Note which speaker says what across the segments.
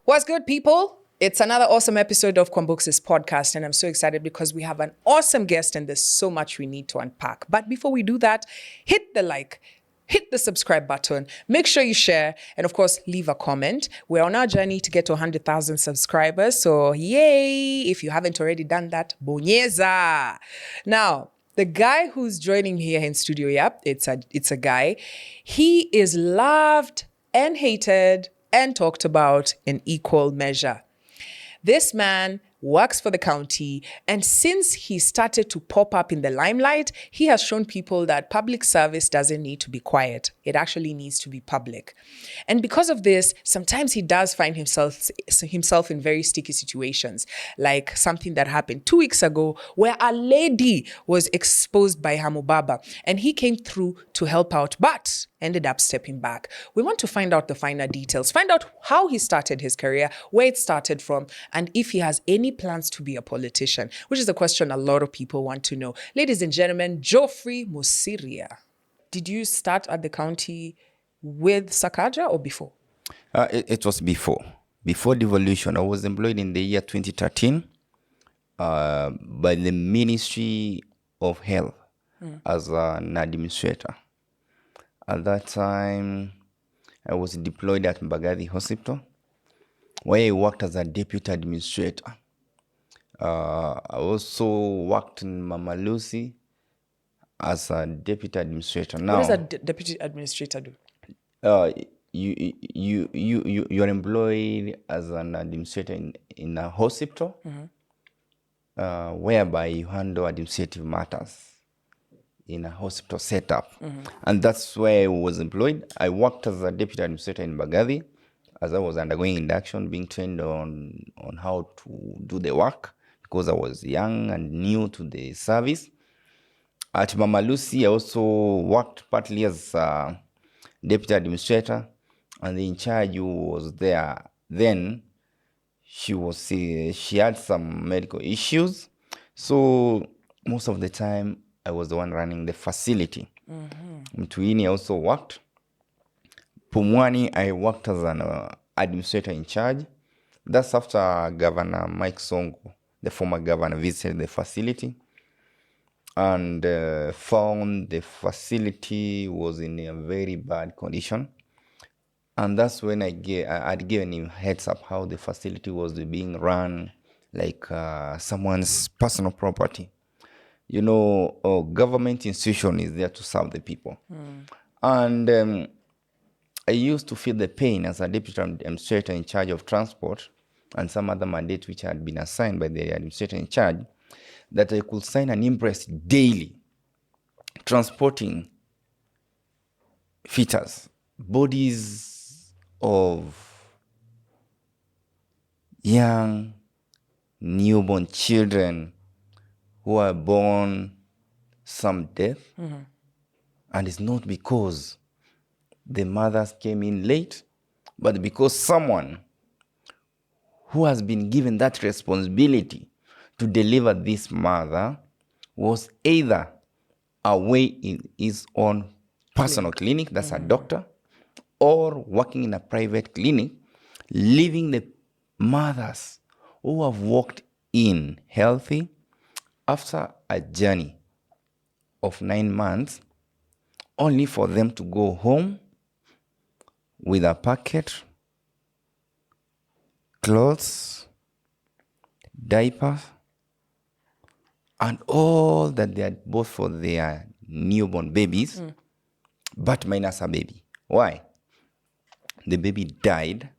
Speaker 1: What's good, people? It's another awesome episode of Kwambuk's podcast, and I'm so excited because we have an awesome guest and there's so much we need to unpack. But before we do that, hit the like, hit the subscribe button, make sure you share, and of course, leave a comment. We're on our journey to get to 100,000 subscribers, so yay! If you haven't already done that, bonyeza! Now, the guy who's joining me here in studio, it's a guy. He is loved and hated and talked about in equal measure. This man works for the county, and since he started to pop up in the limelight, he has shown people that public service doesn't need to be quiet. It actually needs to be public. And because of this, sometimes he does find himself in very sticky situations, like something that happened 2 weeks ago where a lady was exposed by her mubaba, and he came through to help out, but ended up stepping back. We want to find out the finer details, find out how he started his career, where it started from, and if he has any plans to be a politician, which is a question a lot of people want to know. Ladies and gentlemen, Geoffrey Mosiria. Did you start at the county with Sakaja or before?
Speaker 2: It was before. Before devolution. I was employed in the year 2013 by the Ministry of Health as an administrator. At that time, I was deployed at Mbagathi Hospital, where I worked as a deputy administrator. I also worked in Mama Lucy as a deputy administrator. Now,
Speaker 1: what does a deputy administrator do?
Speaker 2: You're employed as an administrator in a hospital, whereby you handle administrative matters in a hospital setup. And that's where I was employed. I worked as a deputy administrator in Mbagathi as I was undergoing induction, being trained on how to do the work because I was young and new to the service. At Mama Lucy, I also worked partly as a deputy administrator, and the in charge who was there then, she had some medical issues. So most of the time, I was the one running the facility. Mtuini, I also worked. Pumwani, I worked as an administrator in charge. That's after Governor Mike Songo, the former governor, visited the facility and found the facility was in a very bad condition. And that's when I'd given him heads up how the facility was being run like someone's personal property. You know, a government institution is there to serve the people. And I used to feel the pain as a deputy administrator in charge of transport and some other mandates which had been assigned by the administrator in charge, that I could sign an impress daily transporting fetus, bodies of young newborn children who are born some death, and it's not because the mothers came in late, but because someone who has been given that responsibility to deliver this mother was either away in his own personal clinic, that's a doctor, or working in a private clinic, leaving the mothers who have walked in healthy after a journey of 9 months, only for them to go home with a packet, clothes, diapers, and all that they had bought for their newborn babies, but minus a baby. Why? The baby died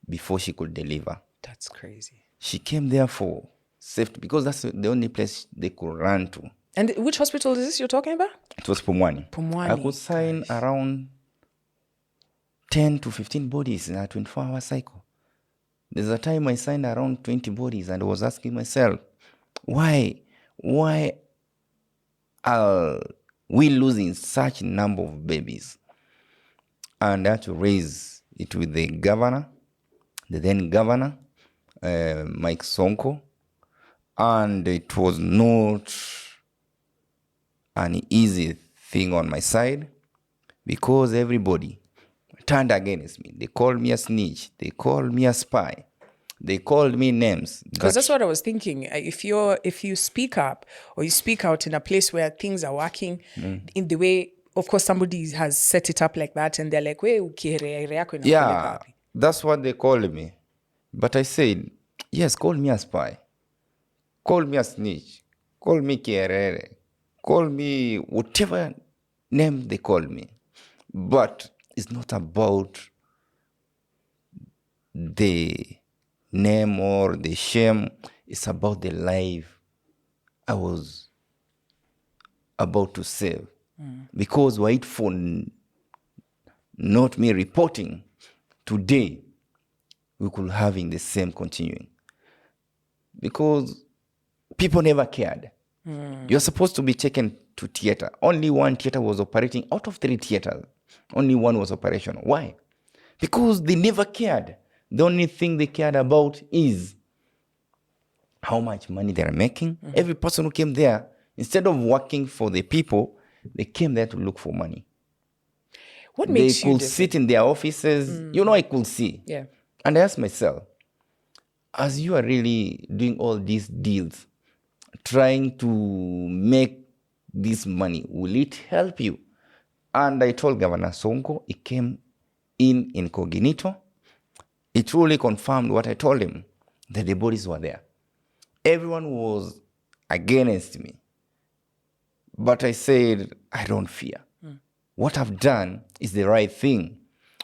Speaker 2: before she could deliver.
Speaker 1: That's crazy.
Speaker 2: She came there for safety because that's the only place they could run to.
Speaker 1: And which hospital is this you're talking about?
Speaker 2: It was Pumwani.
Speaker 1: Pumwani.
Speaker 2: I could sign around 10 to 15 bodies in a 24-hour cycle. There's a time I signed around 20 bodies and I was asking myself, why are we losing such a number of babies? And I had to raise it with the governor, the then governor, Mike Sonko, and it was not an easy thing on my side because everybody turned against me. They called me a snitch. They called me a spy. They called me names.
Speaker 1: Because that's what I was thinking. If you speak up or you speak out in a place where things are working in the way, of course, somebody has set it up like that, and they're like,
Speaker 2: yeah, that's what they called me. But I said, yes, call me a spy. Call me a snitch. Call me kierere. Call me whatever name they call me. But it's not about the name or the shame. It's about the life I was about to save. Because were it for not me reporting, today we could having the same continuing. Because people never cared. You're supposed to be taken to theater. Only one theater was operating. Out of 3 theaters, only one was operational. Why? Because they never cared. The only thing they cared about is how much money they're making. Every person who came there, instead of working for the people, they came there to look for money.
Speaker 1: What makes
Speaker 2: they could sit in their offices. I could see.
Speaker 1: Yeah.
Speaker 2: And I asked myself, as you are really doing all these deals, trying to make this money, will it help you? And I told Governor Sonko, he came in incognito. He truly confirmed what I told him, that the bodies were there. Everyone was against me. But I said, I don't fear. What I've done is the right thing.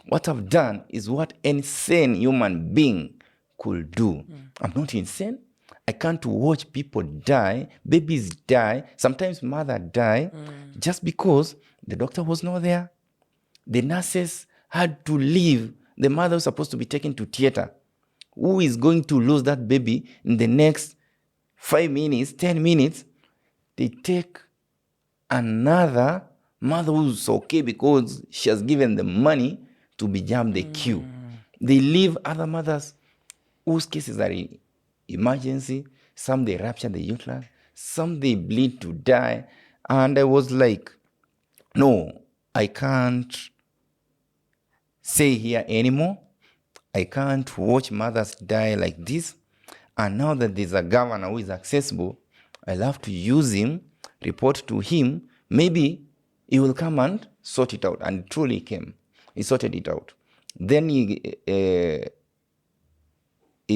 Speaker 2: What I've done is what any sane human being could do. I'm not insane. I can't watch people die, babies die, sometimes mother die, just because the doctor was not there. The nurses had to leave. The mother was supposed to be taken to theater. Who is going to lose that baby in the next 5 minutes, 10 minutes? They take another mother who's okay because she has given the money to be jammed the queue. They leave other mothers whose cases are emergency. Some they rupture the uterus. Some they bleed to die. And I was like, no, I can't stay here anymore. I can't watch mothers die like this. And now that there's a governor who is accessible, I'll have to use him, report to him. Maybe he will come and sort it out. And truly he came. He sorted it out. Then he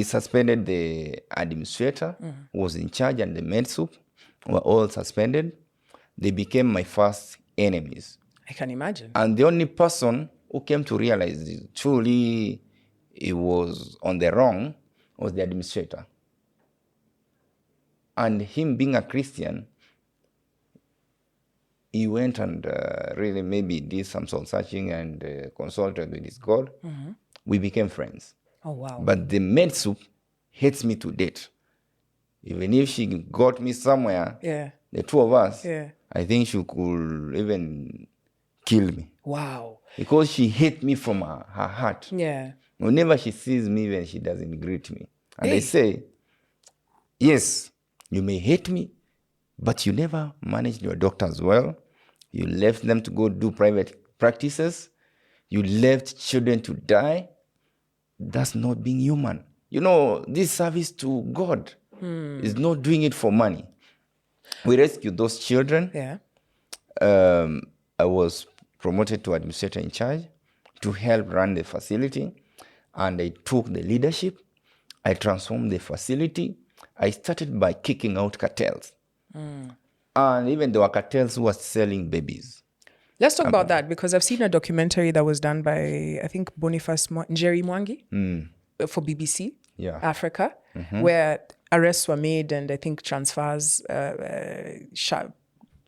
Speaker 2: suspended the administrator who was in charge, and the med soup were all suspended. They became my first enemies.
Speaker 1: I can imagine.
Speaker 2: And the only person who came to realize this, truly he was on the wrong, was the administrator. And him being a Christian, he went and really maybe did some soul searching and consulted with his God. We became friends.
Speaker 1: Oh, wow.
Speaker 2: But the med soup hates me to death. Even if she got me somewhere, the two of us, I think she could even kill me.
Speaker 1: Wow.
Speaker 2: Because she hates me from her heart.
Speaker 1: Yeah.
Speaker 2: Whenever she sees me, even she doesn't greet me. And I say, yes, you may hate me, but you never managed your doctors well. You left them to go do private practices. You left children to die. That's not being human. This service to God is not doing it for money. We rescued those children.
Speaker 1: Yeah.
Speaker 2: I was promoted to administrator in charge to help run the facility. And I took the leadership. I transformed the facility. I started by kicking out cartels. And even there were cartels who were selling babies.
Speaker 1: Let's talk about that, because I've seen a documentary that was done by, I think, Njeri Mwangi for BBC Africa, where arrests were made and I think transfers,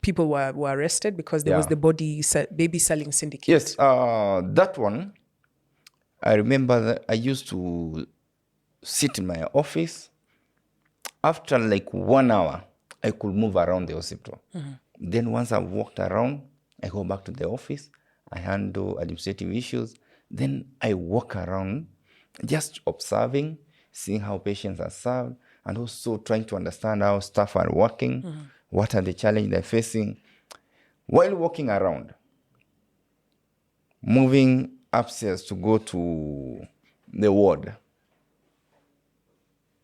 Speaker 1: people were arrested because there was the baby selling syndicate.
Speaker 2: Yes, that one, I remember that I used to sit in my office. After like 1 hour, I could move around the hospital. Then once I walked around, I go back to the office. I handle administrative issues. Then I walk around just observing, seeing how patients are served, and also trying to understand how staff are working, what are the challenges they're facing. While walking around, moving upstairs to go to the ward.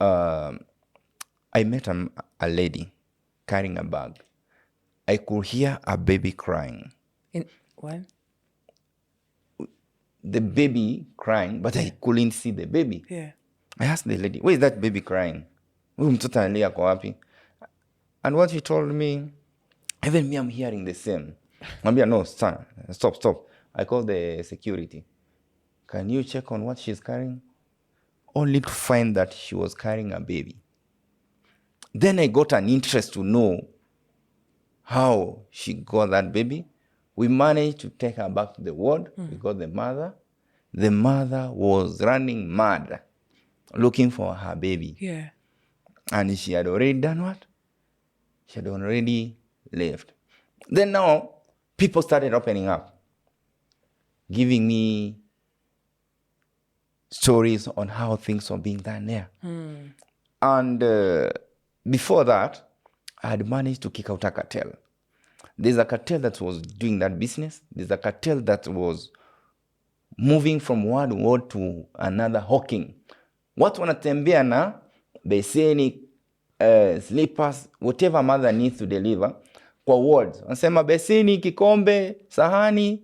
Speaker 2: I met a lady carrying a bag. I could hear a baby crying.
Speaker 1: In what?
Speaker 2: The baby crying, but I couldn't see the baby.
Speaker 1: Yeah.
Speaker 2: I asked the lady, where is that baby crying? Mtoto analia kwa wapi? And what she told me, even me, I'm hearing the same. Mambia, no, stop. I called the security. Can you check on what she's carrying? Only to find that she was carrying a baby. Then I got an interest to know how she got that baby. We managed to take her back to the ward. We got the mother. The mother was running mad, looking for her baby.
Speaker 1: Yeah.
Speaker 2: And she had already done what? She had already left. Then now, people started opening up, giving me stories on how things were being done there. And before that, I had managed to kick out a cartel. There's a cartel that was doing that business. There's a cartel that was moving from one ward to another, hawking. Watu wanatembea na beseni, slippers, whatever mother needs to deliver kwa wards. Wanasema beseni, kikombe, sahani.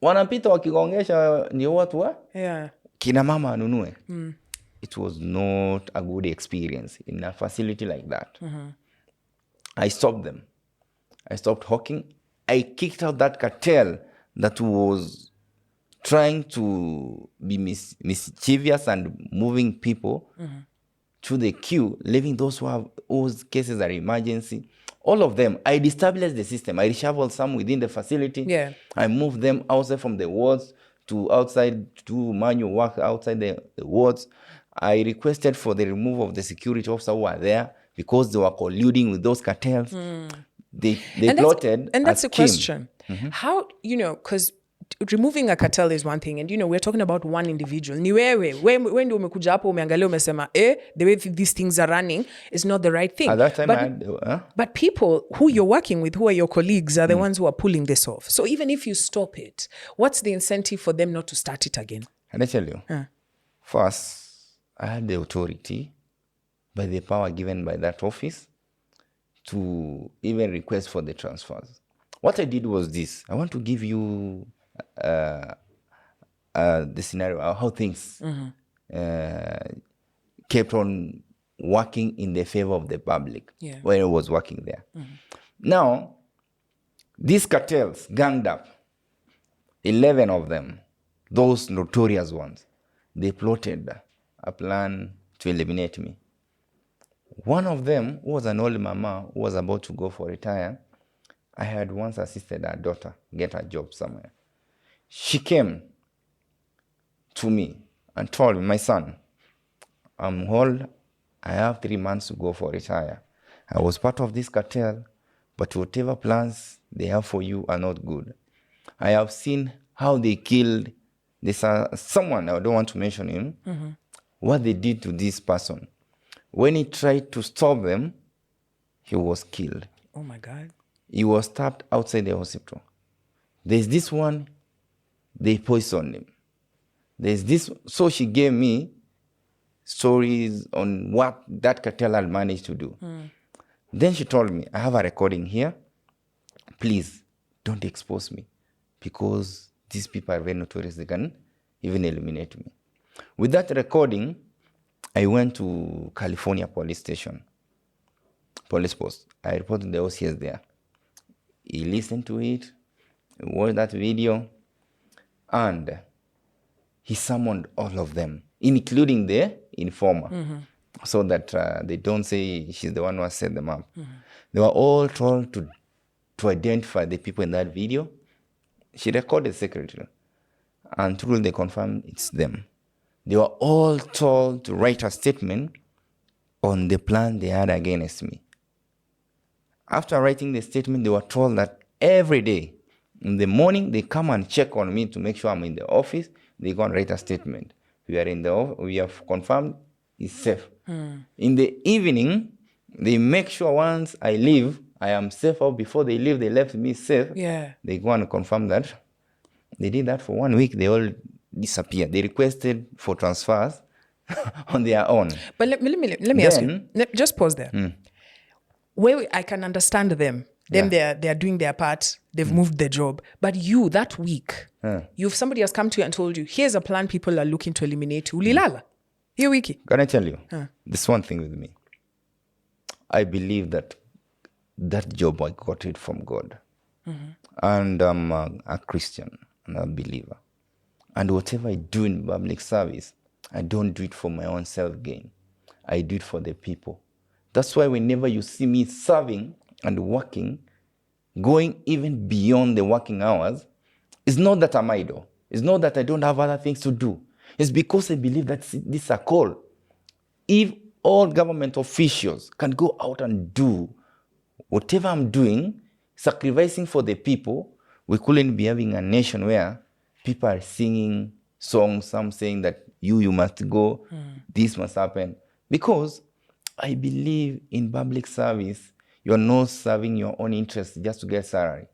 Speaker 2: Wanapita wakigongesha ndio watu wa?
Speaker 1: Yeah.
Speaker 2: Kina mama anunue. It was not a good experience in a facility like that. I stopped them. I stopped hawking. I kicked out that cartel that was trying to be mischievous and moving people to the queue, leaving those whose cases are emergency. All of them, I destabilized the system. I reshuffled some within the facility.
Speaker 1: Yeah.
Speaker 2: I moved them outside from the wards to outside to do manual work outside the wards. I requested for the removal of the security officer who were there because they were colluding with those cartels. They plotted.
Speaker 1: And that's a
Speaker 2: scheme.
Speaker 1: question. How, because removing a cartel is one thing, and we're talking about one individual. Ni wewe ndio umekuja hapo umeangalia umesema the way these things are running is not the right thing.
Speaker 2: At that time,
Speaker 1: but people who you're working with, who are your colleagues, are the ones who are pulling this off. So even if you stop it, what's the incentive for them not to start it again?
Speaker 2: Can I tell you? First, I had the authority by the power given by that office to even request for the transfers. What I did was this. I want to give you the scenario, how things kept on working in the favor of the public when I was working there. Now, these cartels ganged up, 11 of them, those notorious ones, they plotted a plan to eliminate me. One of them was an old mama who was about to go for retire. I had once assisted her daughter get a job somewhere. She came to me and told me, my son, I'm old. I have 3 months to go for retire. I was part of this cartel, but whatever plans they have for you are not good. I have seen how they killed this someone, I don't want to mention him, what they did to this person. When he tried to stop them, he was killed.
Speaker 1: Oh my God.
Speaker 2: He was stabbed outside the hospital. There's this one, they poisoned him. There's this, so she gave me stories on what that cartel had managed to do. Then she told me, I have a recording here. Please, don't expose me because these people are very notorious. They can even eliminate me. With that recording, I went to California police post. I reported the OCS there. He listened to it, watched that video, and he summoned all of them, including the informer, so that they don't say she's the one who has set them up. They were all told to identify the people in that video. She recorded secretly, and truly they confirmed it's them. They were all told to write a statement on the plan they had against me. After writing the statement, they were told that every day, in the morning, they come and check on me to make sure I'm in the office. They go and write a statement. We have confirmed it's safe. In the evening, they make sure once I leave, I am safe. Or before they leave, they left me safe.
Speaker 1: Yeah.
Speaker 2: They go and confirm that They did that for 1 week. They all disappeared. They requested for transfers on their own.
Speaker 1: But let me ask you. Just pause there. Where I can understand them. They're doing their part. They've moved the job. But you, that week, somebody has come to you and told you, here's a plan people are looking to eliminate you. Ulilala. Here wiki.
Speaker 2: Can I tell you? This one thing with me. I believe that job I got it from God. And I'm a Christian and a believer. And whatever I do in public service, I don't do it for my own self-gain. I do it for the people. That's why whenever you see me serving and working, going even beyond the working hours, it's not that I'm idle. It's not that I don't have other things to do. It's because I believe that this is a call. If all government officials can go out and do whatever I'm doing, sacrificing for the people, we couldn't be having a nation where people are singing songs, some saying that you must go, this must happen. Because I believe in public service, you're not serving your own interests just to get salary.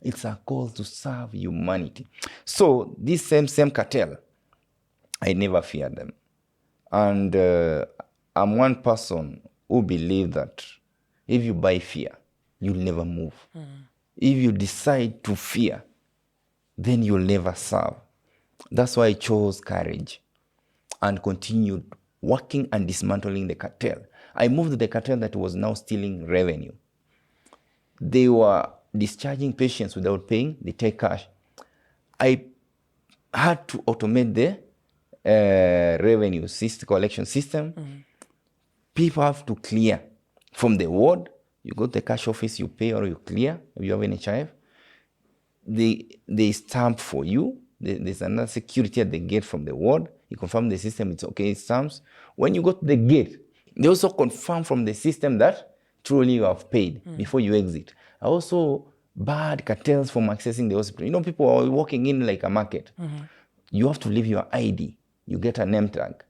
Speaker 2: It's a call to serve humanity. So this same cartel, I never fear them. And I'm one person who believes that if you buy fear, you'll never move. If you decide to fear, then you'll never serve. That's why I chose courage and continued working and dismantling the cartel. I moved the cartel that was now stealing revenue. They were discharging patients without paying. They take cash. I had to automate the revenue collection system. People have to clear from the ward. You go to the cash office, you pay or you clear. If you have an HIF, they stamp for you. There's another security at the gate from the ward. You confirm the system, it's okay, it stamps. When you go to the gate, they also confirm from the system that truly you have paid before you exit. I also barred cartels from accessing the hospital. You know, people are walking in like a market. You have to leave your ID. You get a name tag,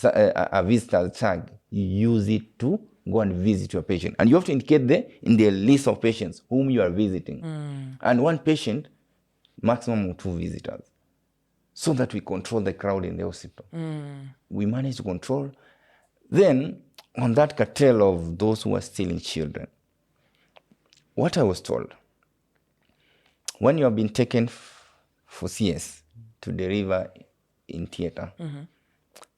Speaker 2: a visitor tag. You use it to go and visit your patient. And you have to indicate in the list of patients whom you are visiting. And one patient, maximum of 2 visitors. So that we control the crowd in the hospital. We managed to control. Then, on that cartel of those who are stealing children, what I was told, when you have been taken for CS to deliver in theater,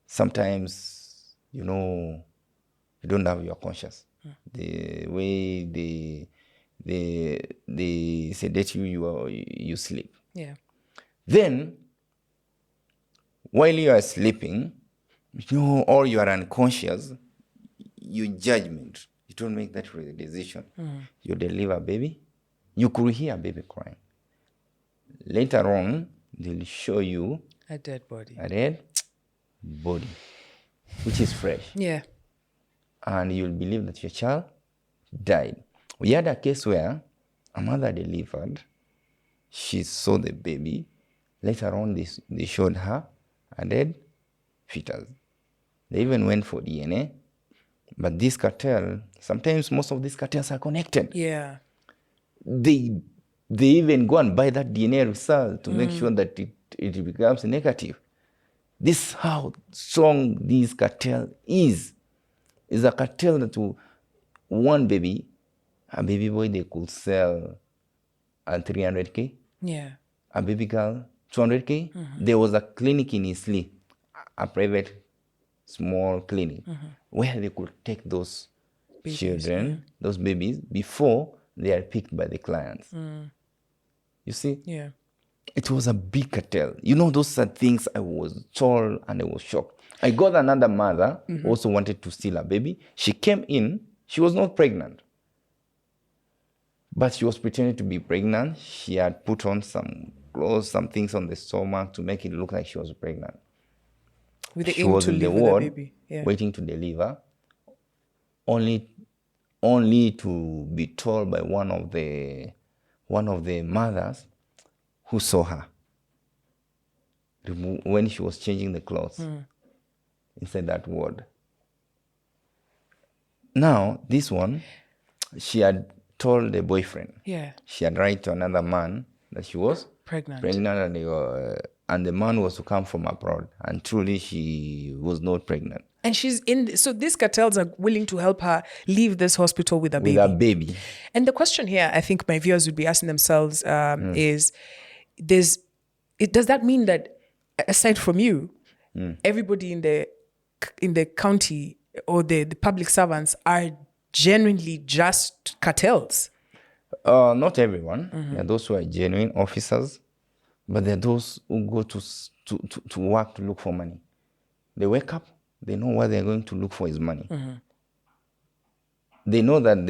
Speaker 2: sometimes, you don't have your conscience. The way they sedate you sleep.
Speaker 1: Yeah.
Speaker 2: Then, while you are sleeping, or you are unconscious, your judgment, you don't make that decision. You deliver a baby, you could hear a baby crying. Later on, they'll show you
Speaker 1: a dead body,
Speaker 2: which is fresh.
Speaker 1: Yeah.
Speaker 2: And you'll believe that your child died. We had a case where a mother delivered, she saw the baby. Later on, they showed her a dead fetus. They even went for DNA. But this cartel, sometimes most of these cartels are connected.
Speaker 1: Yeah.
Speaker 2: They even go and buy that DNA result to make sure that it becomes negative. This is how strong this cartel is. It's a cartel that one baby, a baby boy, they could sell at 300K.
Speaker 1: Yeah.
Speaker 2: A baby girl, 200K. There was a clinic in Isli, a private small clinic, where they could take those babies, children, those babies, before they are picked by the clients. You see?
Speaker 1: Yeah.
Speaker 2: It was a big cartel. Those are things I was told and I was shocked. I got another mother who also wanted to steal a baby. She came in. She was not pregnant. But she was pretending to be pregnant. She had put on some clothes, some things on the stomach to make it look like she was pregnant.
Speaker 1: With the
Speaker 2: she
Speaker 1: aim
Speaker 2: was
Speaker 1: to
Speaker 2: in the
Speaker 1: live
Speaker 2: ward,
Speaker 1: with the baby. Yeah.
Speaker 2: waiting to deliver, only to be told by one of the mothers who saw her when she was changing the clothes inside that ward. Now, this one, she had told the boyfriend.
Speaker 1: Yeah.
Speaker 2: She had lied to another man that she was
Speaker 1: Pregnant.
Speaker 2: And the man was to come from abroad, and truly she was not pregnant.
Speaker 1: And she's so these cartels are willing to help her leave this hospital with a baby.
Speaker 2: With a baby.
Speaker 1: And the question here, I think my viewers would be asking themselves is, does that mean that aside from you, everybody in the county or the public servants are genuinely just cartels?
Speaker 2: Not everyone. There are those who are genuine officers, but there are those who go to work to look for money. They wake up, they know what they're going to look for is money. They know that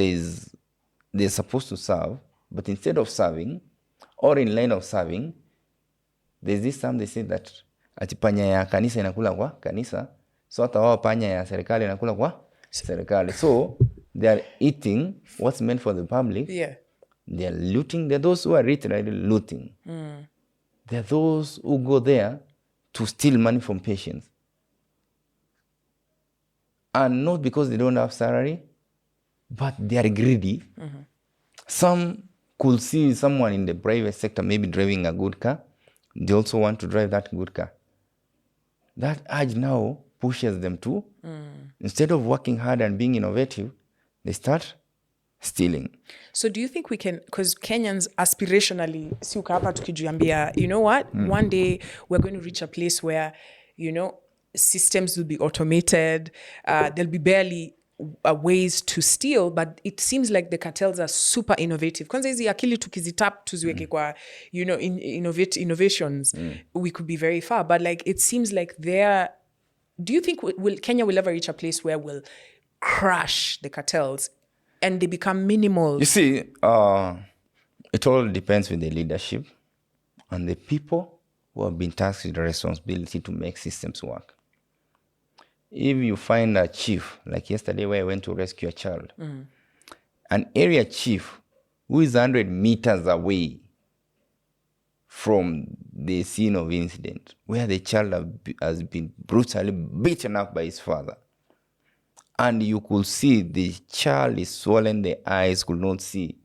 Speaker 2: they're supposed to serve, but instead of serving, or in line of serving, there's this time they say that ati panya ya kanisa inakula kwa kanisa, so hata wao panya ya serikali inakula kwa serikali. So they are eating what's meant for the public.
Speaker 1: Yeah.
Speaker 2: They are looting. There are those who are literally looting. There are those who go there to steal money from patients. And not because they don't have salary, but they are greedy. Some could see someone in the private sector maybe driving a good car. They also want to drive that good car. That urge now pushes them to, instead of working hard and being innovative, they start stealing.
Speaker 1: So do you think we can, because Kenyans aspirationally, si uka hapa tukijiambia, you know what, one day we're going to reach a place where, you know, systems will be automated, there'll be barely ways to steal, but it seems like the cartels are super innovative. Kwanza hizi akili tukizitap tuziweke kwa, you know, innovations, we could be very far. But like, it seems like do you think Kenya will ever reach a place where we'll crush the cartels and they become minimal?
Speaker 2: You see, it all depends with the leadership and the people who have been tasked with the responsibility to make systems work. If you find a chief, like yesterday where I went to rescue a child, an area chief who is 100 meters away from the scene of incident, where the child has been brutally beaten up by his father, and you could see the child is swollen, the eyes could not see,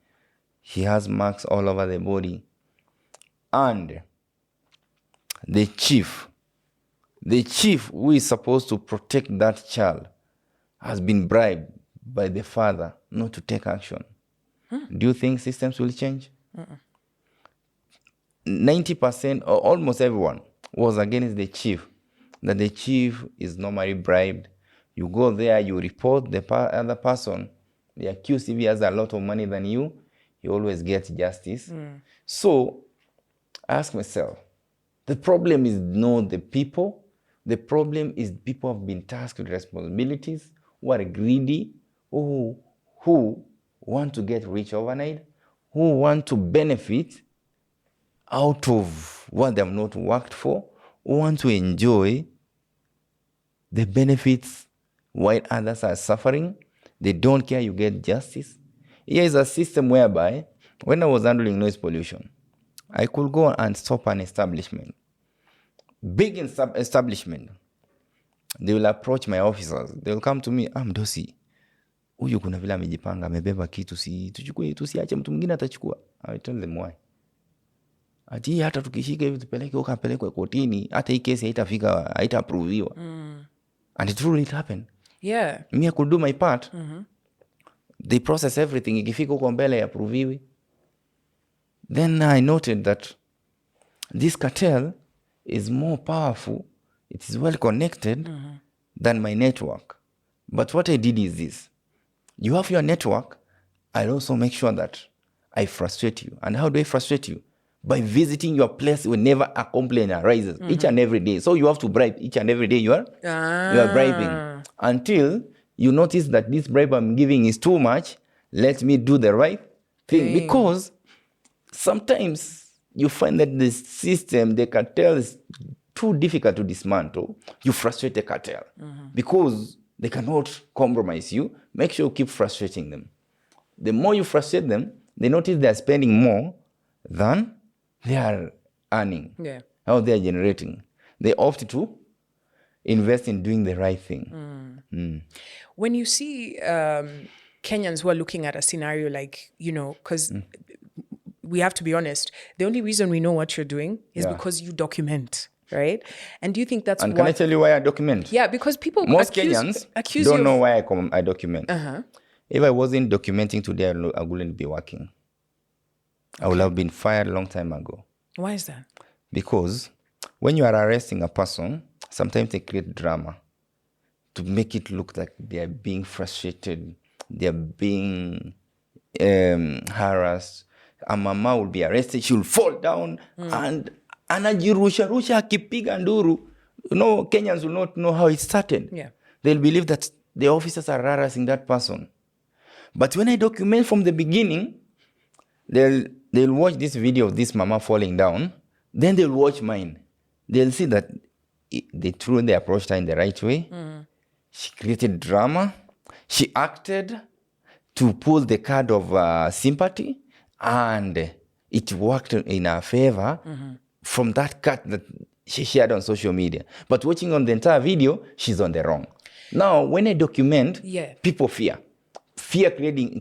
Speaker 2: he has marks all over the body, and the chief who is supposed to protect that child has been bribed by the father not to take action. Do you think systems will change? 90% or almost everyone was against the chief, that the chief is normally bribed. You go there, you report the other person, the accused, if he has a lot of money than you, he always gets justice. So I ask myself, the problem is not the people. The problem is people have been tasked with responsibilities, who are greedy, who want to get rich overnight, who want to benefit out of what they have not worked for, who want to enjoy the benefits while others are suffering. They don't care you get justice. Here is a system whereby, when I was handling noise pollution, I could go and stop an establishment. Big establishment. They will approach my officers. They will come to me, Mdosi, huyu kuna vile amejipanga, amebeba kitu, tuchukue, tusiache mtu mwingine atachukua. I tell them why. Ati hata tukishika hivi tupeleke ukapelekwe kotini, hata hii kesi haita-approviwa. And it really happened.
Speaker 1: Yeah.
Speaker 2: Me, I could do my part. They process everything. Ikifika huko mbele approviwi. Then I noted that this cartel is more powerful, it is well connected than my network. But what I did is this. You have your network, I also make sure that I frustrate you. And how do I frustrate you? By visiting your place whenever a complaint arises, each and every day. So you have to bribe each and every day you are bribing. Until you notice that this bribe I'm giving is too much, let me do the right thing. Because sometimes you find that the system, the cartel is too difficult to dismantle. You frustrate the cartel because they cannot compromise you. Make sure you keep frustrating them. The more you frustrate them, they notice they are spending more than they are earning.
Speaker 1: Yeah.
Speaker 2: How they are generating. They opt to invest in doing the right thing.
Speaker 1: When you see Kenyans who are looking at a scenario like, you know, because we have to be honest. The only reason we know what you're doing is
Speaker 2: Yeah.
Speaker 1: because you document, right? And do you think that's
Speaker 2: And can I tell you why I document?
Speaker 1: Yeah, because people
Speaker 2: Most
Speaker 1: accuse
Speaker 2: Kenyans
Speaker 1: you
Speaker 2: don't know
Speaker 1: of,
Speaker 2: why I document. If I wasn't documenting today, I wouldn't be working. I would have been fired a long time ago.
Speaker 1: Why is that?
Speaker 2: Because when you are arresting a person, sometimes they create drama to make it look like they are being frustrated, they are being harassed. A mama will be arrested, she will fall down and anajirusha akipiga nduru. Kenyans will not know how it started.
Speaker 1: Yeah.
Speaker 2: They'll believe that the officers are harassing that person. But when I document from the beginning, they'll watch this video of this mama falling down, then they'll watch mine. They'll see that they truly approached her in the right way. She created drama. She acted to pull the card of sympathy, and it worked in her favor from that cut that she shared on social media. But watching on the entire video, she's on the wrong. Now, when I document, people fear. Fear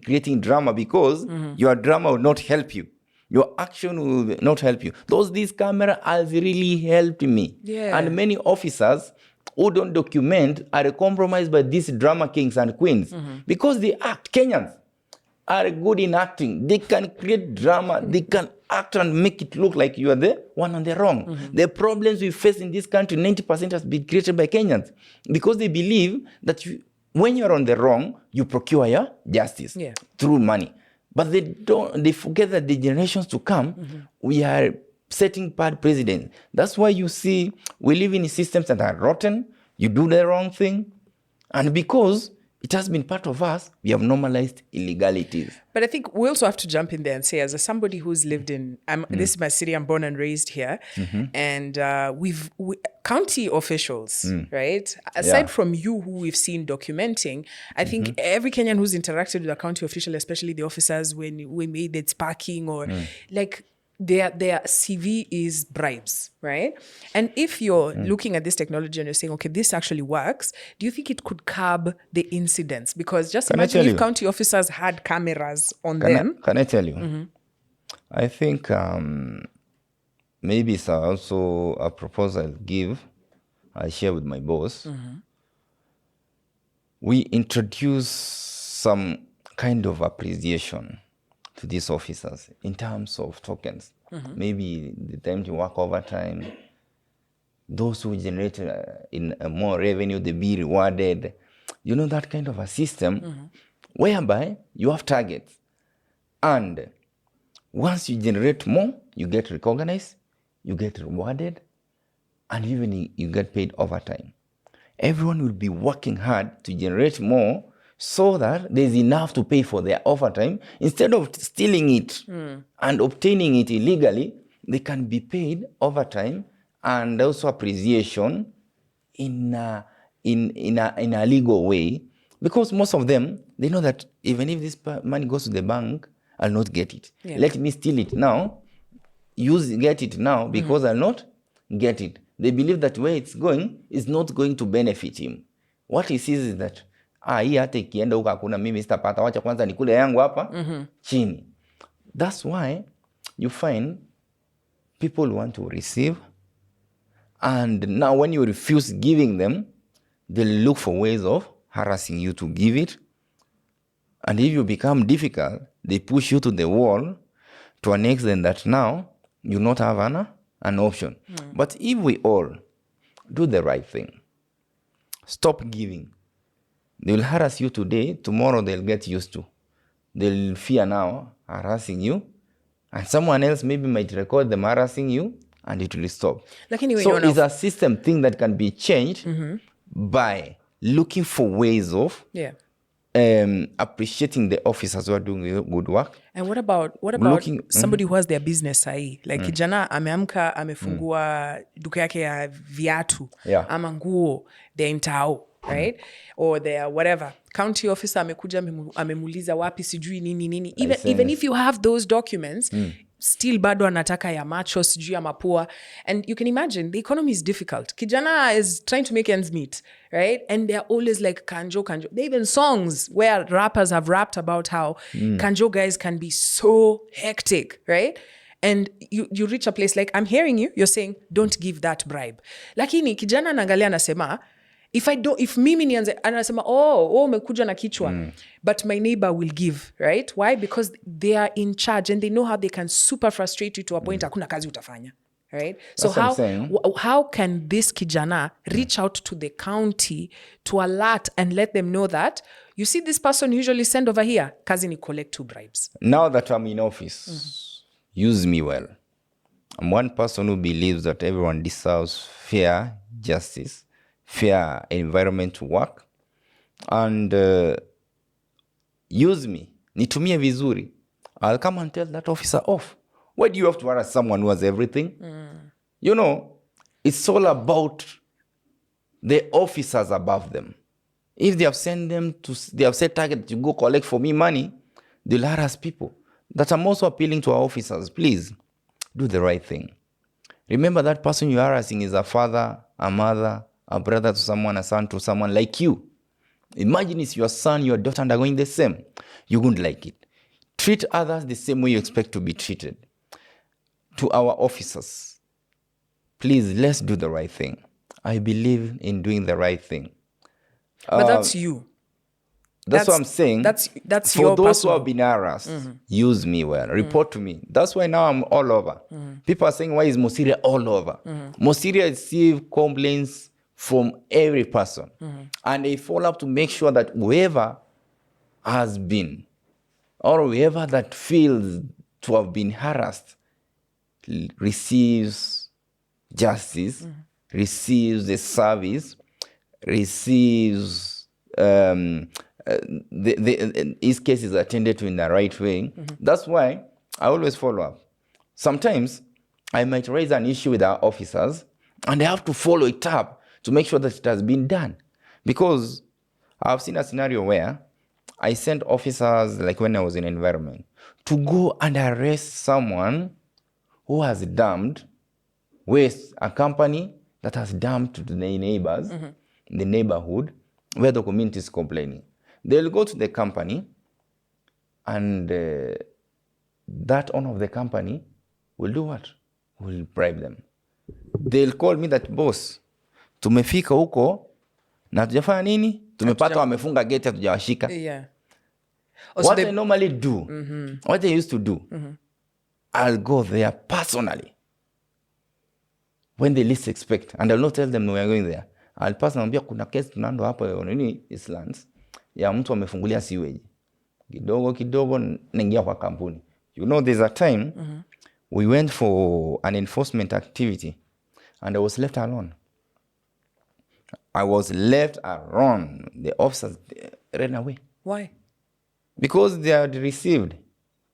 Speaker 2: creating drama because your drama will not help you. Your action will not help you. This camera has really helped me.
Speaker 1: Yeah.
Speaker 2: And many officers who don't document are compromised by these drama kings and queens because they act. Kenyans are good in acting. They can create drama. They can act and make it look like you are the one on the wrong. The problems we face in this country, 90% has been created by Kenyans because they believe that when you're on the wrong, you procure your justice through money. But they forget that the generations to come, we are setting bad precedents. That's why you see we live in systems that are rotten. You do the wrong thing. And because it has been part of us, we have normalized illegalities.
Speaker 1: But I think we also have to jump in there and say, as somebody who's lived in, this is my city, I'm born and raised here, and county officials, right? Aside from you, who we've seen documenting, I think every Kenyan who's interacted with a county official, especially the officers when it's parking or like their CV is bribes, right? And if you're looking at this technology and you're saying, okay, this actually works, do you think it could curb the incidents? Because just imagine if county officers had cameras on them.
Speaker 2: Can I tell you? I think maybe it's also a proposal I share with my boss. We introduce some kind of appreciation to these officers in terms of tokens. Maybe the time to work overtime, those who generate in more revenue, they be rewarded. That kind of a system whereby you have targets. And once you generate more, you get recognized, you get rewarded, and even you get paid overtime. Everyone will be working hard to generate more so that there's enough to pay for their overtime. Instead of stealing it and obtaining it illegally, they can be paid overtime and also appreciation in a legal way. Because most of them, they know that even if this money goes to the bank, I'll not get it. Let me steal it now, get it now because I'll not get it. They believe that where it's going is not going to benefit him. What he sees is that hii hata ikienda huko hakuna mimi sitapata, wacha kwanza nikule yangu hapa chini. That's why you find people want to receive, and now when you refuse giving them, they'll look for ways of harassing you to give it. And if you become difficult, they push you to the wall to an extent that now you not have an option. But if we all do the right thing, stop giving, they will harass you today, tomorrow they'll get used to. They'll fear now harassing you, and someone else maybe might record them harassing you, and it will stop. So it's a system thing that can be changed by looking for ways of appreciating the officers who are doing good work.
Speaker 1: And what about somebody who has their business sahi? Like kijana ameamka amefungua duka yake ya viatu ama nguo, they're in tao, right? Or they're whatever. County officer amekuja amemuuliza wapi sijui nini. Even if you have those documents, still bado anataka ya macho sijui ya mapua. And you can imagine the economy is difficult. Kijana is trying to make ends meet, right? And they're always like kanjo. There are even songs where rappers have rapped about how kanjo guys can be so hectic, right? And you reach a place like, I'm hearing you, you're saying, don't give that bribe. Lakini kijana anaangalia anasema, if mimi nianze, anasema, umekuja na kichwa. But my neighbor will give, right? Why? Because they are in charge and they know how they can super frustrate you to a point hakuna kazi utafanya. Right? So how can this kijana reach out to the county to alert and let them know that, you see this person usually send over here, kazi ni collect 2 bribes.
Speaker 2: Now that I'm in office, use me well. I'm one person who believes that everyone deserves fair justice, fair environment to work, and use me. Nitumie vizuri. I'll come and tell that officer off. Why do you have to harass someone who has everything? You know, it's all about the officers above them. If they have set target to go collect for me money, they'll harass people. That I'm also appealing to our officers. Please, do the right thing. Remember that person you're harassing is a father, a mother, a brother to someone, a son to someone like you. Imagine it's your son, your daughter undergoing the same. You wouldn't like it. Treat others the same way you expect to be treated. To our officers, please, let's do the right thing. I believe in doing the right thing.
Speaker 1: But that's you.
Speaker 2: That's what I'm saying.
Speaker 1: That's
Speaker 2: for
Speaker 1: your
Speaker 2: those
Speaker 1: personal.
Speaker 2: who have been harassed, use me well. Report to me. That's why now I'm all over. People are saying, why is Mosiria all over? Mosiria receives complaints from every person. And they follow up to make sure that whoever has been, or whoever that feels to have been harassed, receives justice, receives the service, receives his case is attended to in the right way. That's why I always follow up. Sometimes I might raise an issue with our officers and they have to follow it up to make sure that it has been done. Because I've seen a scenario where I sent officers, like when I was in environment, to go and arrest someone who has dumped waste, a company that has dumped the neighbors, the neighborhood, where the community is complaining. They'll go to the company and that owner of the company will do what? Will bribe them. They'll call me that, boss, tumefika huko na tujafanya nini? Tumepata wamefunga gate hatujawashika.
Speaker 1: Yeah.
Speaker 2: What I normally do, what I used to do, I'll go there personally when they least expect, and I'll not tell them we are going there. I'll personally kuna case tunando hapo nini Islands ya mtu amefungulia sewage. Kidogo naingia kwa kampuni. You know, there's a time we went for an enforcement activity and I was left alone. The officers ran away.
Speaker 1: Why?
Speaker 2: Because they had received.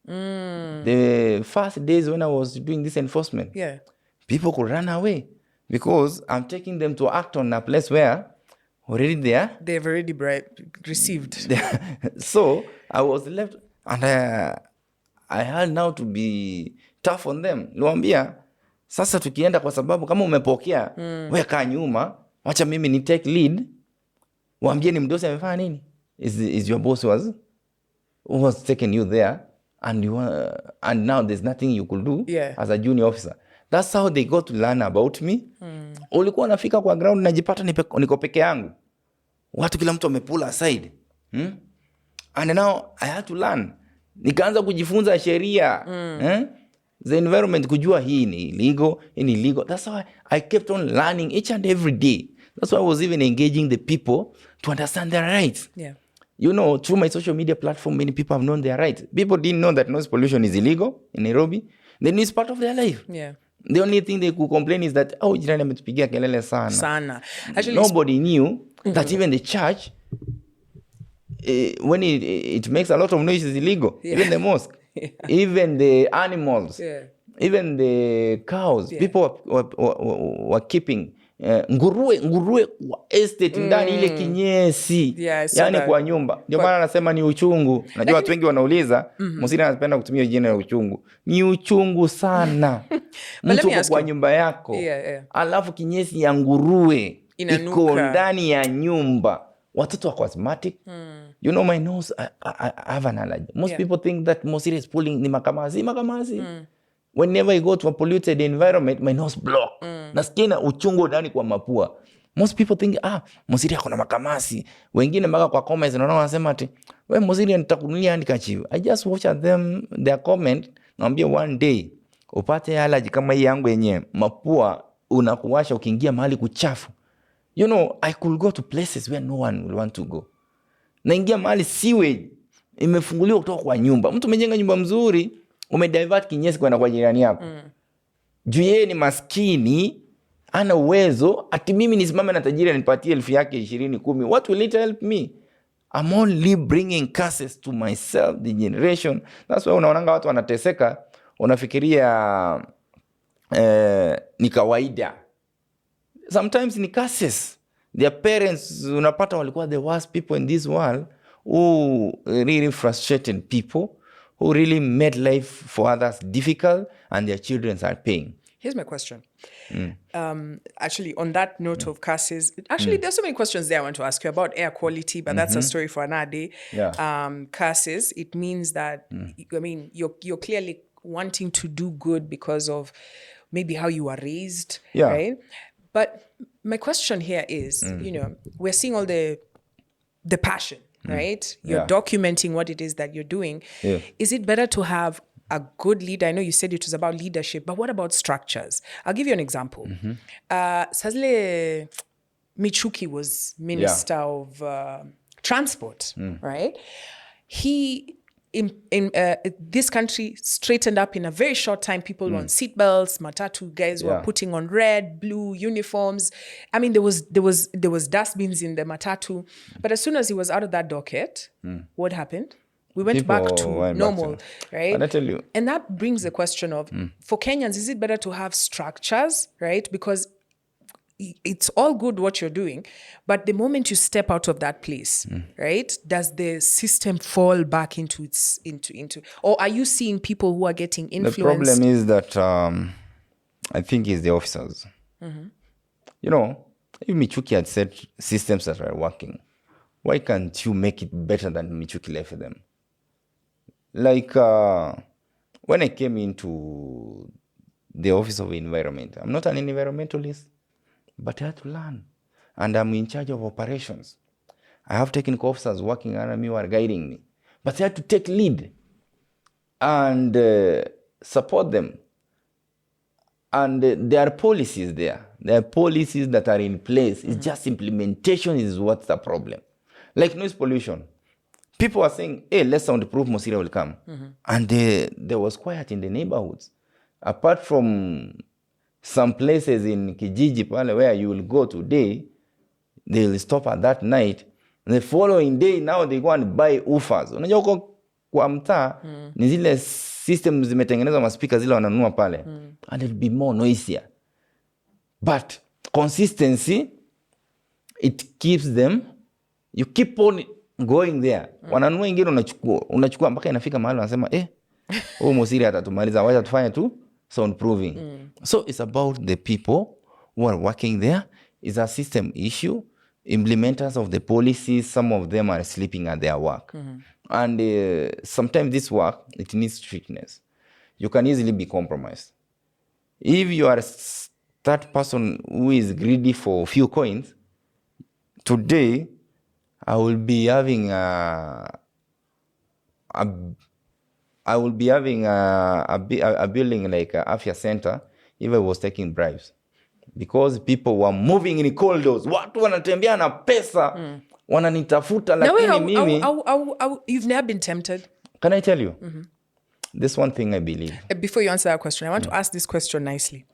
Speaker 2: The first days when I was doing this enforcement, people could run away because I'm taking them to act on a place where already
Speaker 1: they've already received.
Speaker 2: So I was left and I had now to be tough on them. Niwaambia, sasa tukienda kwa sababu kama umepokea, wewe kaa nyuma, wacha mimi ni take lead. Waambie ni mdosi amefanya nini? Is your boss who was taking you there and now there's nothing you could do as a junior officer. That's how they got to learn about me. Ulikuwa nafika kwa ground najipata niko peke yangu. Watu kila mtu amepull aside. And now I had to learn. Nikaanza kujifunza sheria. The environment, kujua hii ni illegal, hii ni illegal. That's why I kept on learning each and every day. That's why I was even engaging the people to understand their rights.
Speaker 1: Yeah.
Speaker 2: You know, through my social media platform, many people have known their rights. People didn't know that noise pollution is illegal in Nairobi. They knew it's part of their life.
Speaker 1: Yeah.
Speaker 2: The only thing they could complain is that, jirani ametupigia kelele sana.
Speaker 1: Actually,
Speaker 2: nobody knew that even the church, when it makes a lot of noise, is illegal. Even the mosque, even the animals, even the cows, people were keeping nguruwe kwa estate ndani ile kinyesi.
Speaker 1: Yeah, I saw
Speaker 2: yani
Speaker 1: that.
Speaker 2: kwa nyumba. Ndio maana anasema ni uchungu. Najua watu wengi wanauliza, Mosiria anapenda kutumia jina la uchungu. Ni uchungu sana. Mtu kwa nyumba yako. Alafu kinyesi ya nguruwe iko ndani ya nyumba. Watoto wako asthmatic. You know my nose, I have an allergy. Most people think that Mosiria is pulling ni makamasi. Whenever I go to a polluted environment, my nose block. Nasikia na uchungu ndani kwa mapua. Most people think, Mosiria kuna makamasi. Wengine mpaka kwa comments naona wanasema ati, wewe Mosiria nitakununulia handkerchief. I just watch at them their comment, naambia one day upate allergy kama hii yangu yenyewe, mapua unakuwasha ukiingia mahali kuchafu. You know, I could go to places where no one will want to go. Naingia mahali sewage imefunguliwa kutoka kwa nyumba. Mtu umejenga nyumba mzuri, umedivert kinyesi kwenda kwa jirani yako. Juu yeye ni maskini, ana uwezo, ati mimi nisimame na tajiri anipatie 1,000 yake 20, 10. What will it help me? I'm only bringing curses to myself, the generation. That's why unaonanga watu wanateseka, unafikiria ni kawaida. Sometimes ni curses. Their parents, unapata walikuwa the worst people in this world, who really frustrated people, who really made life for others difficult, and their children are paying.
Speaker 1: Here's my question. Actually, on that note of curses, there's so many questions there I want to ask you about air quality, but that's a story for another day. Curses, it means that, I mean, you're clearly wanting to do good because of maybe how you were raised, right? But my question here is, you know, we're seeing all the passion, right? You're documenting what it is that you're doing. Is it better to have a good leader? I know you said it was about leadership, but what about structures? I'll give you an example. Sazile Michuki was Minister of Transport, right? He, in this country, straightened up in a very short time. People on seatbelts, matatu guys were putting on red, blue uniforms. I mean, there was dustbins in the matatu. But as soon as he was out of that docket, what happened? We went back to normal, right?
Speaker 2: And I tell you.
Speaker 1: And that brings the question of, for Kenyans, is it better to have structures, right? Because it's all good what you're doing, but the moment you step out of that place, right, does the system fall back into or are you seeing people who are getting influenced?
Speaker 2: The problem is that I think it's the officers. You know, if Michuki had said systems that are working, why can't you make it better than Michuki left them? Like when I came into the Office of Environment, I'm not an environmentalist, but I had to learn. And I'm in charge of operations. I have technical officers working under me who are guiding me. But I had to take lead and support them. And there are policies there. There are policies that are in place. It's just implementation is what's the problem. Like noise pollution. People are saying, hey, let's soundproof, Mosiria will come. And there was quiet in the neighborhoods. Apart from some places in Kijiji pale where you will go today, they will stop at that night. The following day, now they go and buy woofers. Unajua huko kwa mtaa, ni zile systems zimetengenezwa maspika zile wananunua pale. And it will be more noisier. But consistency, it keeps them, you keep on going there. Wananunua ingine unachukua mpaka inafika mahali wanasema, Mosiria atatumaliza, wacha tufanye tu soundproofing. So it's about the people who are working there. It's a system issue. Implementers of the policies, some of them are sleeping at their work. And sometimes this work, it needs strictness. You can easily be compromised. If you are that person who is greedy for a few coins, today I will be having a building like an Afya center if I was taking bribes. Because people were moving in corridors. Watu wanatembea na pesa. Wananitafuta lakini mimi.
Speaker 1: You've never been tempted?
Speaker 2: Can I tell you? This one thing I believe.
Speaker 1: Before you answer that question, I want to ask this question nicely.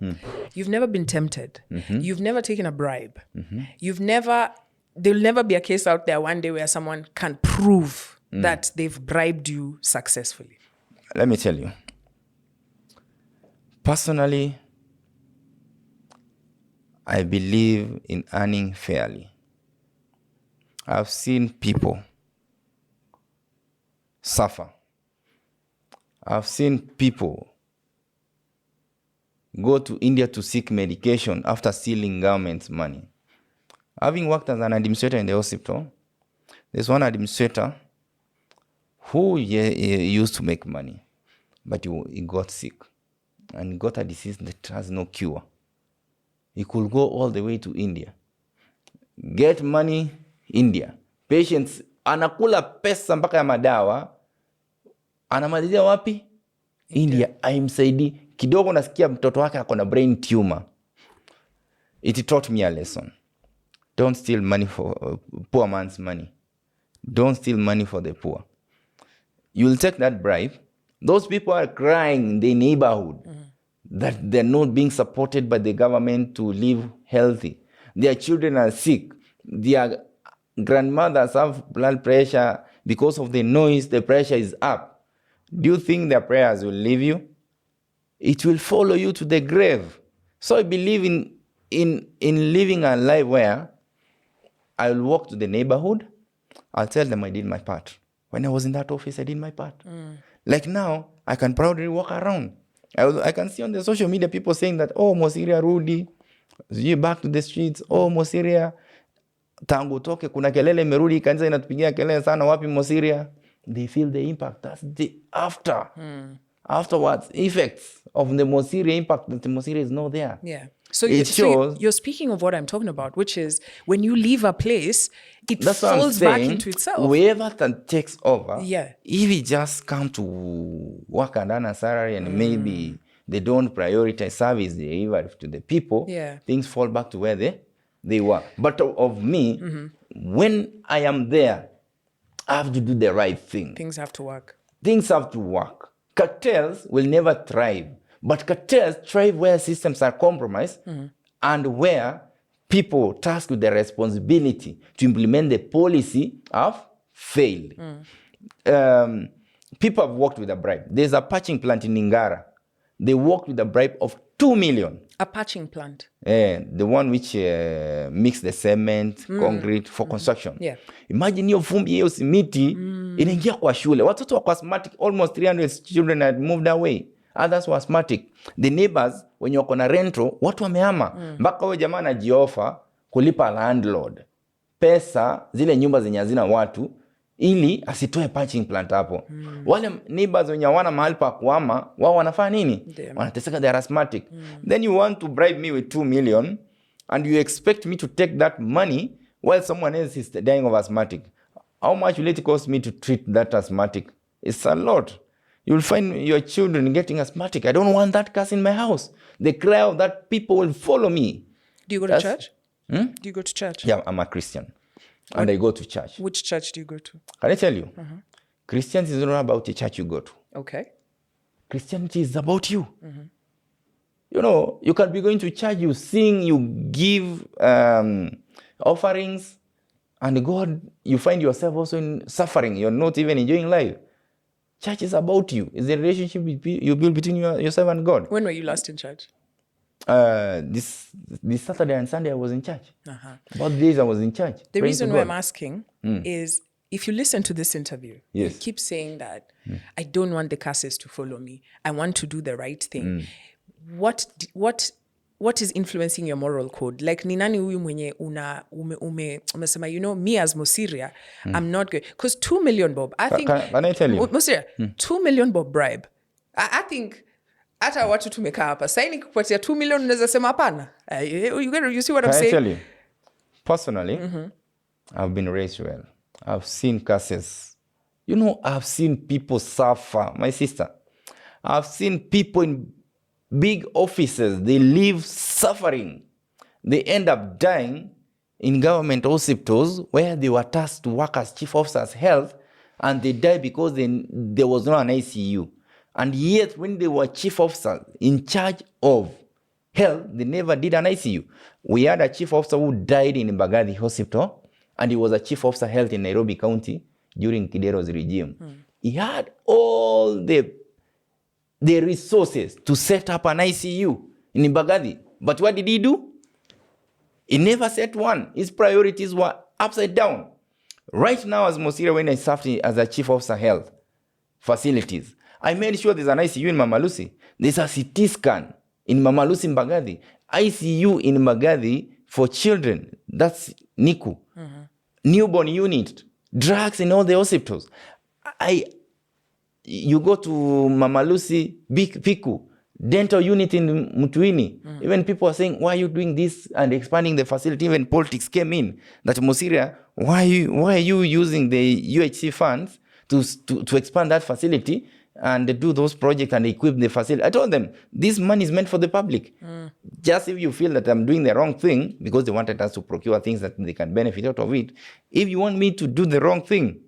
Speaker 1: You've never been tempted. You've never taken a bribe. There'll never be a case out there one day where someone can prove that they've bribed you successfully.
Speaker 2: Let me tell you. Personally, I believe in earning fairly. I've seen people suffer. I've seen people go to India to seek medication after stealing government's money. Having worked as an administrator in the hospital, there's one administrator who used to make money, but he got sick and got a disease that has no cure. He could go all the way to India, get money, India. Patients, anakula pesa mpaka ya madawa, anamalizia wapi? India. Aimsaidi. Kidogo nasikia mtoto wake akona brain tumor. It taught me a lesson. Don't steal money for poor man's money. Don't steal money for the poor. You'll take that bribe. Those people are crying in the neighborhood that they're not being supported by the government to live healthy. Their children are sick. Their grandmothers have blood pressure. Because of the noise, the pressure is up. Do you think their prayers will leave you? It will follow you to the grave. So I believe in living a life where I'll walk to the neighborhood. I'll tell them I did my part. When I was in that office, I did my part. Like now, I can proudly walk around. I can see on the social media people saying that, oh, Mosiria Rudi, you back to the streets. Oh, Mosiria, tangu toke, kuna kelele merudi, kanisa inatupigia kelele sana, wapi Mosiria? They feel the impact. That's the afterwards effects of the Mosiria impact that the Mosiria is not there.
Speaker 1: Yeah. So you're speaking of what I'm talking about, which is when you leave a place, it falls back into itself.
Speaker 2: Whoever that takes over,
Speaker 1: if
Speaker 2: he just come to work and earn a salary and maybe they don't prioritize service they give to the people, things fall back to where they were. But of me, when I am there, I have to do the right thing.
Speaker 1: Things have to work.
Speaker 2: Things have to work. Cartels will never thrive. But cartels thrive where systems are compromised and where people tasked with the responsibility to implement the policy have failed. People have worked with a bribe. There's a patching plant in Ngara. They worked with a bribe of 2 million.
Speaker 1: A patching plant?
Speaker 2: The one which mix the cement, concrete for construction.
Speaker 1: Yeah.
Speaker 2: Imagine hiyo vumbi hiyo simiti inaingia kwa shule. Watoto wako asthmatic, almost 300 children had moved away. Others were asthmatic. The neighbors, wenye wako na rento, watu wamehama. Mpaka huyo jamaa anajiofa kulipa landlord pesa zile nyumba zenye hazina watu ili asitoe patching plant hapo. Wale neighbors wenye hawana mahali pa kuhama, wao wanafanya nini? Wanateseka, they are asthmatic. Then you want to bribe me with 2 million and you expect me to take that money while someone else is dying of asthmatic. How much will it cost me to treat that asthmatic? It's a lot. You'll find your children getting asthmatic. I don't want that curse in my house. The cry of that people will follow me.
Speaker 1: Do you go to church? Do you go to church?
Speaker 2: Yeah, I'm a Christian. And I go to church.
Speaker 1: Which church do you go to?
Speaker 2: Can I tell you? Christianity is not about the church you go to.
Speaker 1: Okay.
Speaker 2: Christianity is about you. You know, you can be going to church, you sing, you give offerings, and God, you find yourself also in suffering. You're not even enjoying life. Church is about you. It's the relationship you build between yourself and God.
Speaker 1: When were you last in church?
Speaker 2: This Saturday and Sunday I was in church. Both days I was in church.
Speaker 1: The reason why I'm asking is if you listen to this interview, you keep saying that I don't want the curses to follow me. I want to do the right thing. What is influencing your moral code? Like ni nani huyu mwenye umesema, you know, me as Mosiria, I'm not good. Because 2 million bob, I think.
Speaker 2: Can I tell you?
Speaker 1: Mosiria, 2 million bob bribe. I think hata watu tumekaa hapa. Sasa nikikupatia 2 million unaweza sema hapana. You see what I'm saying?
Speaker 2: Can I tell you? Personally, I've been raised well. I've seen curses. You know, I've seen people suffer. My sister, I've seen people in big offices, they live suffering. They end up dying in government hospitals where they were tasked to work as chief officers health, and they die because there was no an ICU. And yet, when they were chief officers in charge of health, they never did an ICU. We had a chief officer who died in Mbagathi Hospital, and he was a chief officer health in Nairobi County during Kidero's regime. He had all the resources to set up an ICU in Mbagathi. But what did he do? He never set one. His priorities were upside down. Right now, as Mosiria, when I served as a chief officer health facilities, I made sure there's an ICU in Mama Lucy. There's a CT scan in Mama Lucy Mbagathi. ICU in Mbagathi for children. That's NICU. Newborn unit. Drugs in all the hospitals. You go to Mama Lucy Piku, dental unit in Mtuini. Even people are saying, why are you doing this and expanding the facility? Even politics came in. That Mosiria, why are you using the UHC funds to expand that facility and do those projects and equip the facility? I told them, this money is meant for the public. Just if you feel that I'm doing the wrong thing, because they wanted us to procure things that they can benefit out of it, if you want me to do the wrong thing,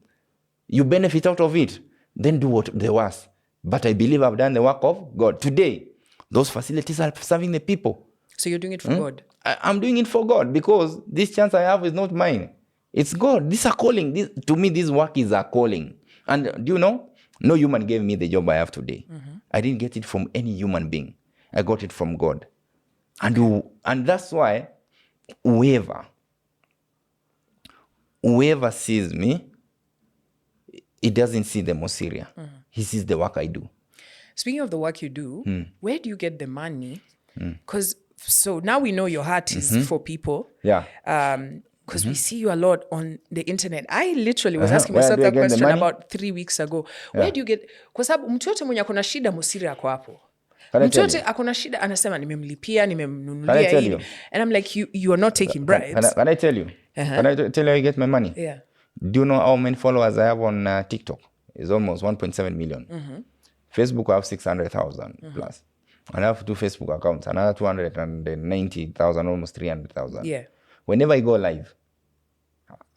Speaker 2: you benefit out of it, then do what the worst. But I believe I've done the work of God. Today, those facilities are serving the people.
Speaker 1: So you're doing it for God?
Speaker 2: I'm doing it for God because this chance I have is not mine. It's God. This is a calling. To me, this work is a calling. And do you know? No human gave me the job I have today. I didn't get it from any human being. I got it from God. And that's why whoever sees me, he doesn't see the Mosiria. He sees the work I do.
Speaker 1: Speaking of the work you do, where do you get the money? Because so now we know your heart is for people.
Speaker 2: Yeah.
Speaker 1: Because we see you a lot on the internet. I literally was asking myself that question about 3 weeks ago. Where do you get? Kwa sababu mtu yote mwenye akona shida Mosiria ako hapo. Mtu yote akona shida anasema nimemlipia, nimemnunulia hii. And I'm like, you are not taking bribes.
Speaker 2: Can I tell you? Can I tell you how I get my money?
Speaker 1: Yeah.
Speaker 2: Do you know how many followers I have on TikTok? It's almost 1.7 million. Facebook, I have 600,000 plus. And I have 2 Facebook accounts, another 290,000, almost 300,000.
Speaker 1: Yeah.
Speaker 2: Whenever I go live,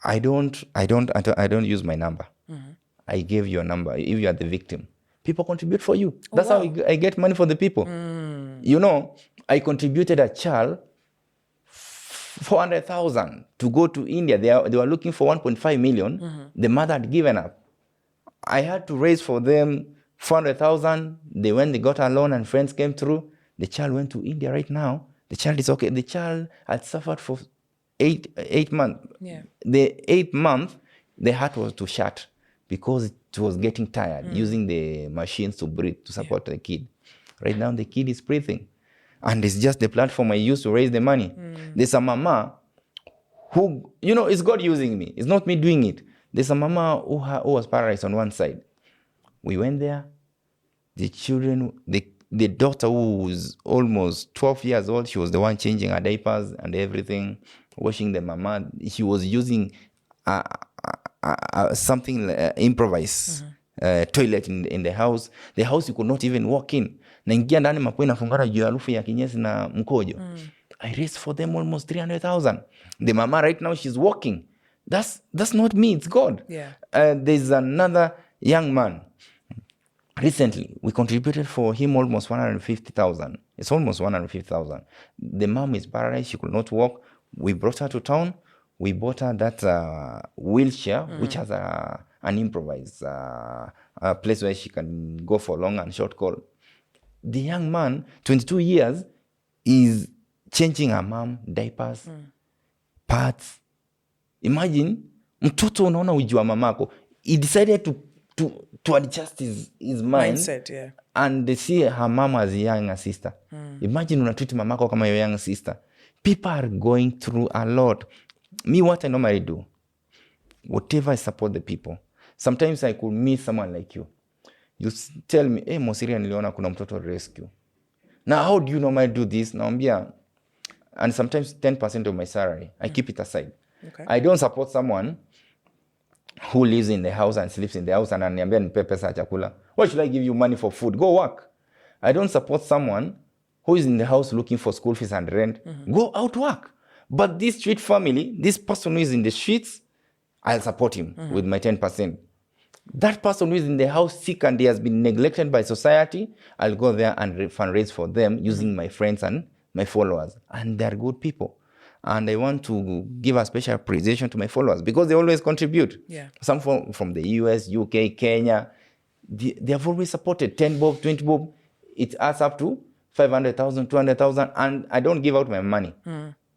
Speaker 2: I don't use my number. I give you a number. If you are the victim, people contribute for you. That's how I get money for the people. You know, I contributed a child 400,000 to go to India. They were looking for 1.5 million. The mother had given up. I had to raise for them 400,000. They went, they got a loan, and friends came through. The child went to India right now. The child is okay. The child had suffered for eight months.
Speaker 1: Yeah.
Speaker 2: The 8th month, the heart was to shut because it was getting tired using the machines to breathe, to support the kid. Right now, the kid is breathing. And it's just the platform I use to raise the money. There's a mama who, you know, it's God using me. It's not me doing it. There's a mama who was paralyzed on one side. We went there. The children, the daughter who was almost 12 years old, she was the one changing her diapers and everything, washing the mama. She was using something improvised toilet in the house. The house you could not even walk in. Naingia ndani mapua inafungana juu ya harufu ya kinyesi na mkojo. I raised for them almost 300,000. The mama right now, she's walking. That's not me, it's God.
Speaker 1: Yeah.
Speaker 2: There's another young man. Recently, we contributed for him almost 150,000. It's almost 150,000. The mom is paralyzed. She could not walk. We brought her to town. We bought her that wheelchair, which has an improvised place where she can go for long and short call. The young man, 22 years, is changing her mom diapers, pads. Imagine, mtoto unaona ujua mamako. He decided to adjust his
Speaker 1: mindset, yeah.
Speaker 2: And they see her mom as a younger sister. Imagine unatreat mamako kama your younger sister. People are going through a lot. Me, what I normally do, whatever I support the people. Sometimes I could meet someone like you. You tell me, hey, Mosiria niliona kuna mtoto rescue. Now, how do you normally do this? Naambia, and sometimes 10% of my salary, I keep it aside.
Speaker 1: Okay.
Speaker 2: I don't support someone who lives in the house and sleeps in the house and ananiambia nipe pesa ya chakula. Why should I give you money for food? Go work. I don't support someone who is in the house looking for school fees and rent. Go out work. But this street family, this person who is in the streets, I'll support him with my 10%. That person who is in the house sick and he has been neglected by society, I'll go there and fundraise for them using my friends and my followers. And they're good people. And I want to give a special appreciation to my followers because they always contribute.
Speaker 1: Yeah.
Speaker 2: Some from the US, UK, Kenya. They have always supported 10 bob, 20 bob. It adds up to 500,000, 200,000. And I don't give out my money.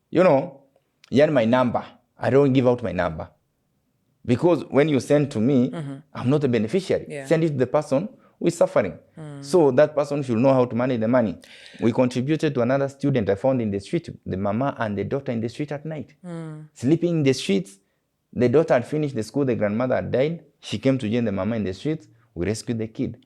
Speaker 2: You know, Yani my number. I don't give out my number. Because when you send to me, I'm not a beneficiary.
Speaker 1: Yeah.
Speaker 2: Send it to the person who is suffering. So that person should know how to manage the money. We contributed to another student I found in the street, the mama and the daughter in the street at night. Sleeping in the streets. The daughter had finished the school, the grandmother had died. She came to join the mama in the streets. We rescued the kid.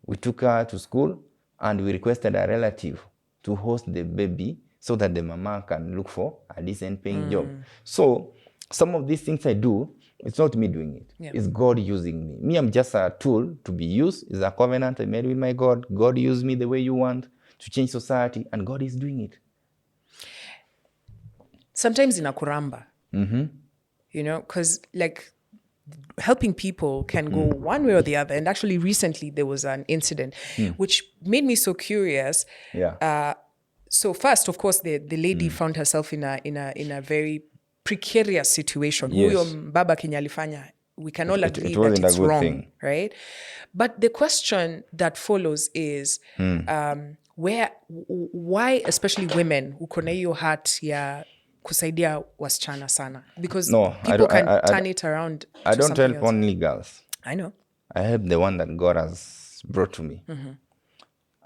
Speaker 2: We took her to school and we requested a relative to host the baby so that the mama can look for a decent paying job. So some of these things I do, it's not me doing it.
Speaker 1: Yeah.
Speaker 2: It's God using me. Me, I'm just a tool to be used. It's a covenant I made with my God. God used me the way you want to change society, and God is doing it.
Speaker 1: Sometimes inakuramba, you know, because like helping people can go one way or the other. And actually recently there was an incident which made me so curious.
Speaker 2: Yeah.
Speaker 1: So first, of course, the lady found herself in a very precarious situation.
Speaker 2: Yes.
Speaker 1: Huyo baba kenye alifanya, we can all agree that
Speaker 2: wasn't a
Speaker 1: it's
Speaker 2: good
Speaker 1: wrong,
Speaker 2: thing.
Speaker 1: right? But the question that follows is why especially women uko na hiyo heart ya kusaidia wasichana sana? Because
Speaker 2: No,
Speaker 1: people can turn it around to
Speaker 2: I don't
Speaker 1: something
Speaker 2: help
Speaker 1: else.
Speaker 2: only girls.
Speaker 1: I know.
Speaker 2: I help the one that God has brought to me.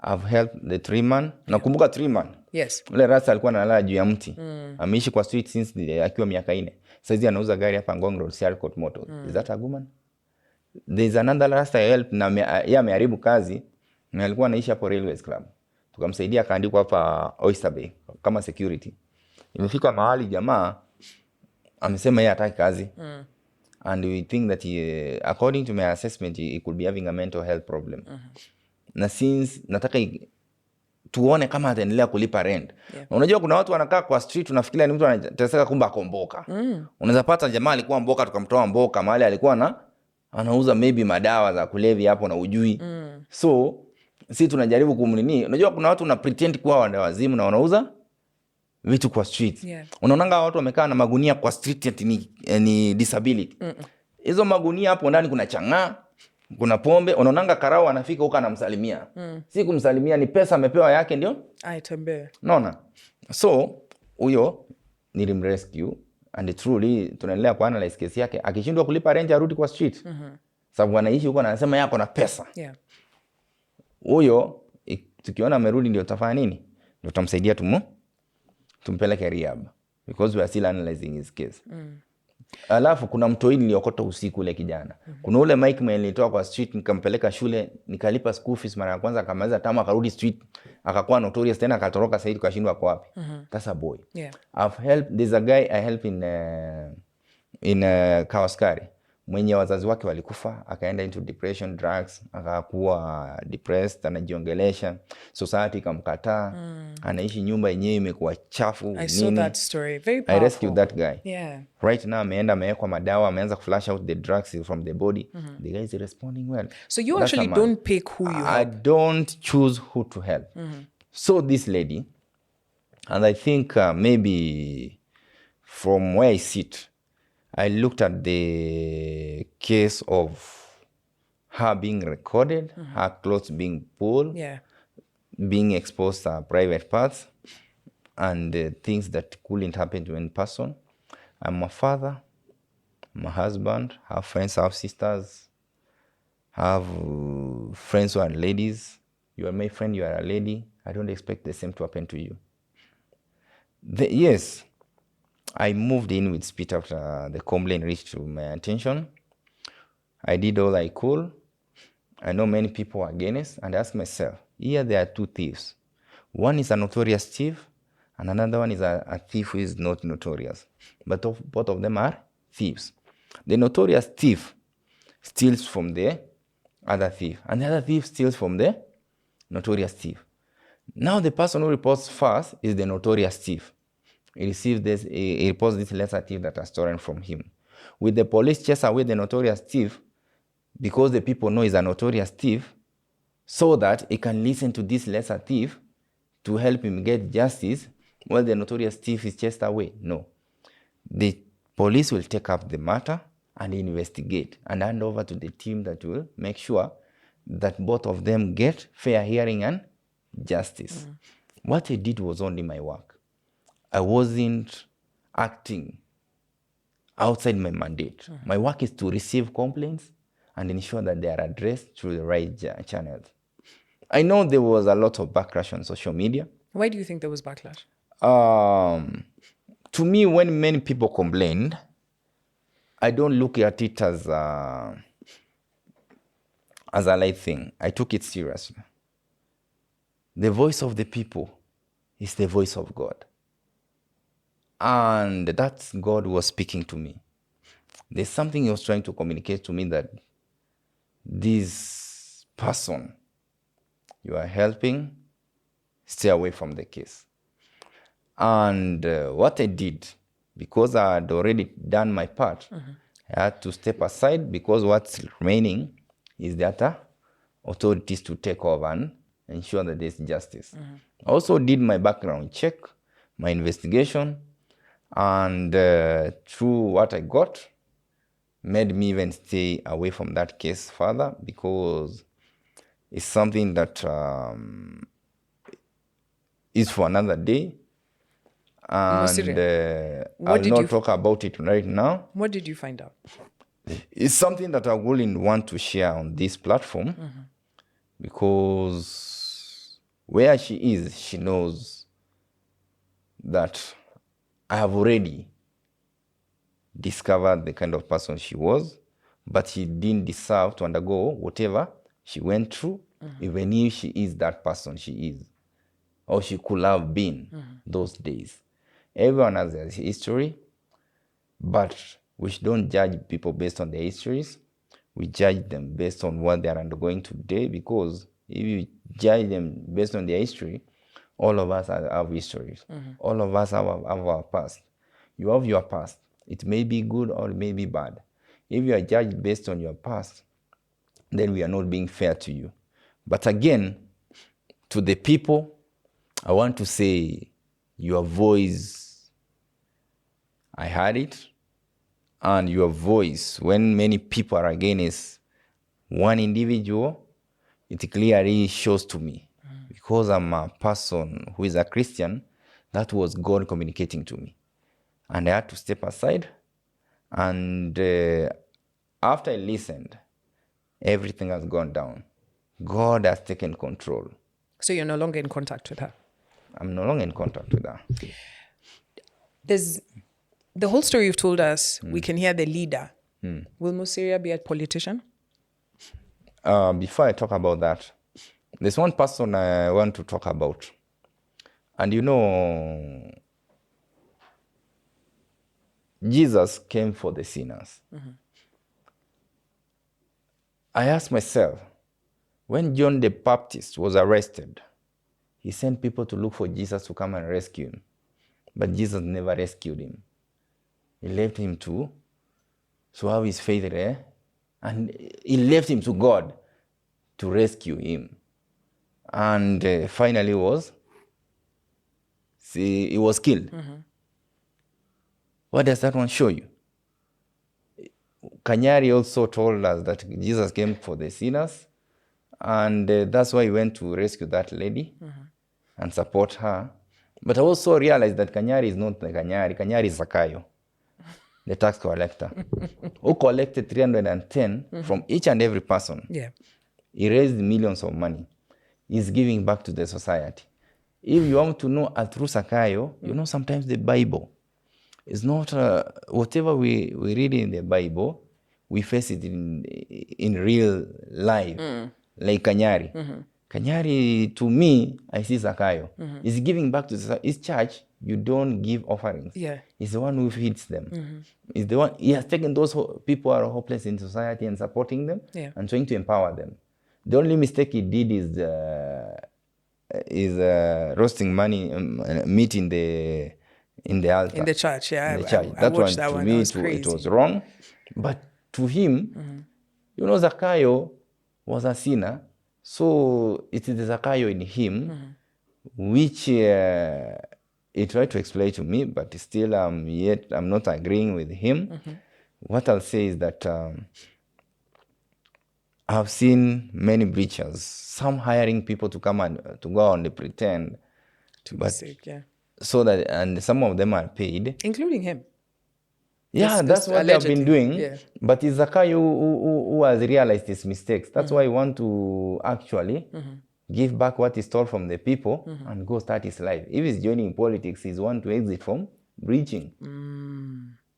Speaker 2: I've helped the 3-man. Nakumbuka 3-man.
Speaker 1: Yes.
Speaker 2: Ule rasta alikuwa analala juu ya mti. Ameishi kwa street since akiwa miaka 4. Saizi anauza gari hapa Ngong Road, Sialcott Motors. Is that a woman? There's another rasta I help na yeye ameharibu kazi. Na alikuwa anaishi hapo Railways Club. Tukamsaidia akaandikwa hapa Oyster Bay kama security. Imefika mahali jamaa amesema yeye hataki kazi. And we think that he, according to my assessment, he could be having a mental health problem. Na since nataka tuone kama ataendelea kulipa rent.
Speaker 1: Yeah.
Speaker 2: Unajua kuna watu wanakaa kwa street unafikiria ni mtu anateseka kumbe akomboka. Unaweza pata jamaa alikuwa mboka tukamtoa mboka mahali alikuwa anauza maybe madawa za kulevya hapo na ujui. So sisi tunajaribu kumnini. Unajua kuna watu una pretend kuwa wazimu na wanauza vitu kwa street.
Speaker 1: Yeah.
Speaker 2: Unaonanga watu wamekaa na magunia kwa street ati ni disability. Hizo magunia hapo ndani kuna chang'aa, kuna pombe. Unaonanga karao anafika huko anamsalimia. Si kumsalimia, ni pesa amepewa yake ndio
Speaker 1: Aitembee.
Speaker 2: Unaona? So huyo nilimrescue and truly tunaendelea ku analyze kesi yake. Akishindwa kulipa rent arudi kwa street. Sababu anaishi huko na anasema yako na pesa.
Speaker 1: Yeah.
Speaker 2: Huyo tukiona amerudi ndio tutafanya nini? Ndio tutamsaidia tumpeleke rehab because we are still analyzing his case. Alafu kuna mtoi niliokota usiku ule kijana. Kuna ule Mike mwenye nilitoa kwa street nikampeleka shule, nikalipa school fees mara ya kwanza, akamaliza tamu akarudi street, akakuwa notorious tena akatoroka, sasa tukashindwa kwa wapi. That's a boy.
Speaker 1: Yeah.
Speaker 2: I've helped, there's a guy I help in Kawaskari. Mwenye wazazi wake walikufa, akaenda into depression, drugs, akakuwa depressed, anajiongelesha, society ikamkataa, anaishi nyumba yenyewe imekuwa chafu.
Speaker 1: I saw that story. Very powerful.
Speaker 2: I rescued that guy.
Speaker 1: Yeah.
Speaker 2: Right now amewekwa madawa, ameanza kuflash out the drugs from the body. The guy is responding well.
Speaker 1: So you
Speaker 2: That's
Speaker 1: actually don't pick who you
Speaker 2: I
Speaker 1: help.
Speaker 2: don't choose who to help. So this lady, and I think maybe from where I sit, I looked at the case of her being recorded, her clothes being pulled,
Speaker 1: Yeah.
Speaker 2: being exposed to private parts, and things that couldn't happen to any person. I'm a father, I'm a husband, I have friends, I have sisters, I have friends who are ladies. You are my friend, you are a lady. I don't expect the same to happen to you. Yes, I moved in with speed after the complaint reached to my attention. I did all I could. I know many people are against, and I asked myself, here there are two thieves. One is a notorious thief, and another one is a thief who is not notorious. But both of them are thieves. The notorious thief steals from the other thief, and the other thief steals from the notorious thief. Now the person who reports first is the notorious thief. He reports this lesser thief that has stolen from him. With the police chase away the notorious thief, because the people know he's a notorious thief, so that he can listen to this lesser thief to help him get justice while the notorious thief is chased away. No. The police will take up the matter and investigate and hand over to the team that will make sure that both of them get fair hearing and justice. What I did was only my work. I wasn't acting outside my mandate. My work is to receive complaints and ensure that they are addressed through the right channels. I know there was a lot of backlash on social media.
Speaker 1: Why do you think there was backlash?
Speaker 2: To me, when many people complained, I don't look at it as a light thing. I took it seriously. The voice of the people is the voice of God. And that's God was speaking to me. There's something he was trying to communicate to me, that this person you are helping, stay away from the case. And what I did, because I had already done my part, I had to step aside, because what's remaining is the other authorities to take over and ensure that there's justice. I also did my background check, my investigation, and through what I got, made me even stay away from that case further, because it's something that is for another day. And I'll not talk about it right now.
Speaker 1: What did you find out?
Speaker 2: It's something that I wouldn't want to share on this platform, because where she is, she knows that I have already discovered the kind of person she was, but she didn't deserve to undergo whatever she went through, even if she is that person she is, or she could have been those days. Everyone has a history, but we don't judge people based on their histories. We judge them based on what they are undergoing today, because if you judge them based on their history, all of us have histories. All of us have our past. You have your past. It may be good or it may be bad. If you are judged based on your past, then we are not being fair to you. But again, to the people, I want to say your voice, I heard it, and your voice, when many people are against one individual, it clearly shows to me. Because I'm a person who is a Christian, that was God communicating to me. And I had to step aside. And after I listened, everything has gone down. God has taken control.
Speaker 1: So you're no longer in contact with her?
Speaker 2: I'm no longer in contact with her.
Speaker 1: There's the whole story you've told us. We can hear the leader. Will Mosiria be a politician?
Speaker 2: Before I talk about that, there's one person I want to talk about. And you know, Jesus came for the sinners. I asked myself, when John the Baptist was arrested, he sent people to look for Jesus to come and rescue him. But Jesus never rescued him. He left him to have his faith there, and he left him to God to rescue him. And finally he was killed. What does that one show you? Kanyari also told us that Jesus came for the sinners, and that's why he went to rescue that lady and support her. But I also realized that Kanyari is not the Kanyari. Kanyari is Zakayo, the tax collector, who collected 310 from each and every person.
Speaker 1: Yeah.
Speaker 2: He raised millions of money. He's giving back to the society. If you want to know through Zakayo, you know, sometimes the Bible is not whatever we read in the Bible, we face it in real life, like Kanyari. Kanyari, to me, I see Zakayo. He's giving back to his church. You don't give offerings.
Speaker 1: Yeah.
Speaker 2: He's the one who feeds them. He's the one. He has taken those people who are hopeless in society and supporting them and trying to empower them. The only mistake he did is roasting meat in the altar.
Speaker 1: In the church, yeah.
Speaker 2: In the church.
Speaker 1: I watched that one.
Speaker 2: To me,
Speaker 1: was crazy.
Speaker 2: it was wrong. But to him, you know, Zakayo was a sinner. So it is the Zakayo in him, which he tried to explain to me, but still I'm not agreeing with him. What I'll say is that I've seen many preachers, some hiring people to come and to go on the pretend,
Speaker 1: Sick, yeah.
Speaker 2: so that, and some of them are paid.
Speaker 1: Including him.
Speaker 2: Yeah, that's what they have been doing.
Speaker 1: Yeah.
Speaker 2: But it's Zakayo who has realized his mistakes. That's why he want to actually give back what he stole from the people and go start his life. If he's joining politics, he's want to exit from preaching.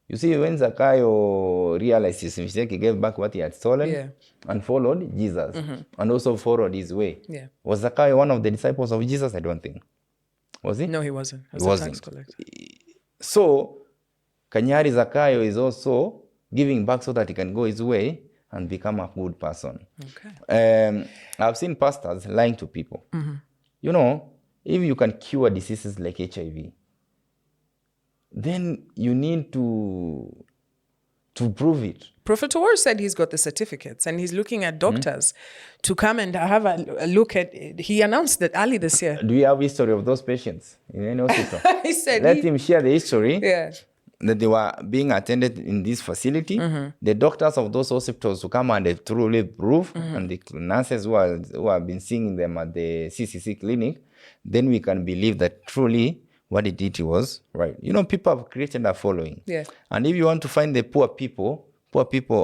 Speaker 2: You see, when Zakayo realized his mistake, he gave back what he had stolen and followed Jesus and also followed his way.
Speaker 1: Yeah.
Speaker 2: Was Zakayo one of the disciples of Jesus? I don't think. Was he?
Speaker 1: No, he wasn't.
Speaker 2: He wasn't. So, Kanyari Zakayo is also giving back so that he can go his way and become a good person.
Speaker 1: Okay.
Speaker 2: I've seen pastors lying to people. You know, if you can cure diseases like HIV, then you need to prove it.
Speaker 1: Prophet Tower said he's got the certificates and he's looking at doctors to come and have a look at it. He announced that early this year.
Speaker 2: Do you have history of those patients in any hospital?
Speaker 1: He said
Speaker 2: Let him share the history.
Speaker 1: Yeah.
Speaker 2: That they were being attended in this facility. The doctors of those hospitals who come and they truly prove, and the nurses who have been seeing them at the CCC clinic, then we can believe that truly what he did was right. You know, people have created a following.
Speaker 1: Yeah.
Speaker 2: And if you want to find the poor people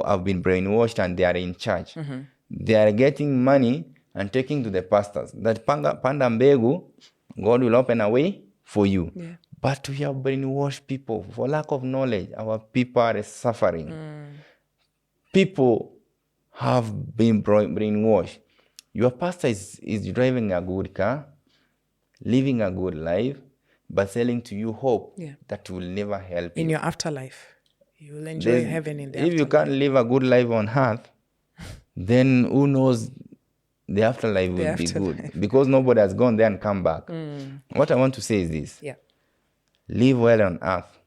Speaker 2: have been brainwashed and they are in charge. They are getting money and taking to the pastors. That panda mbegu, God will open a way for you.
Speaker 1: Yeah.
Speaker 2: But we have brainwashed people. For lack of knowledge, our people are suffering. People have been brainwashed. Your pastor is driving a good car, living a good life, but selling to you hope that will never help you.
Speaker 1: In your afterlife. You will enjoy heaven in the afterlife.
Speaker 2: If you can't live a good life on earth, then who knows the afterlife will be good. Because nobody has gone there and come back. What I want to say is this.
Speaker 1: Yeah.
Speaker 2: Live well on earth.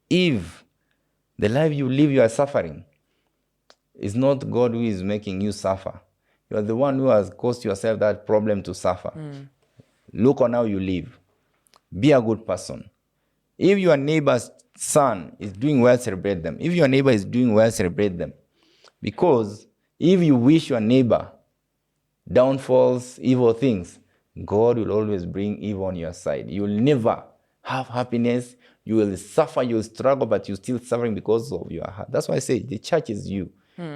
Speaker 2: If the life you live, you are suffering, it's not God who is making you suffer. You are the one who has caused yourself that problem to suffer. Look on how you live. Be a good person. If your neighbor's son is doing well, celebrate them. If your neighbor is doing well, celebrate them. Because if you wish your neighbor downfalls, evil things, God will always bring evil on your side. You will never have happiness. You will suffer, you will struggle, but you're still suffering because of your heart. That's why I say the church is you.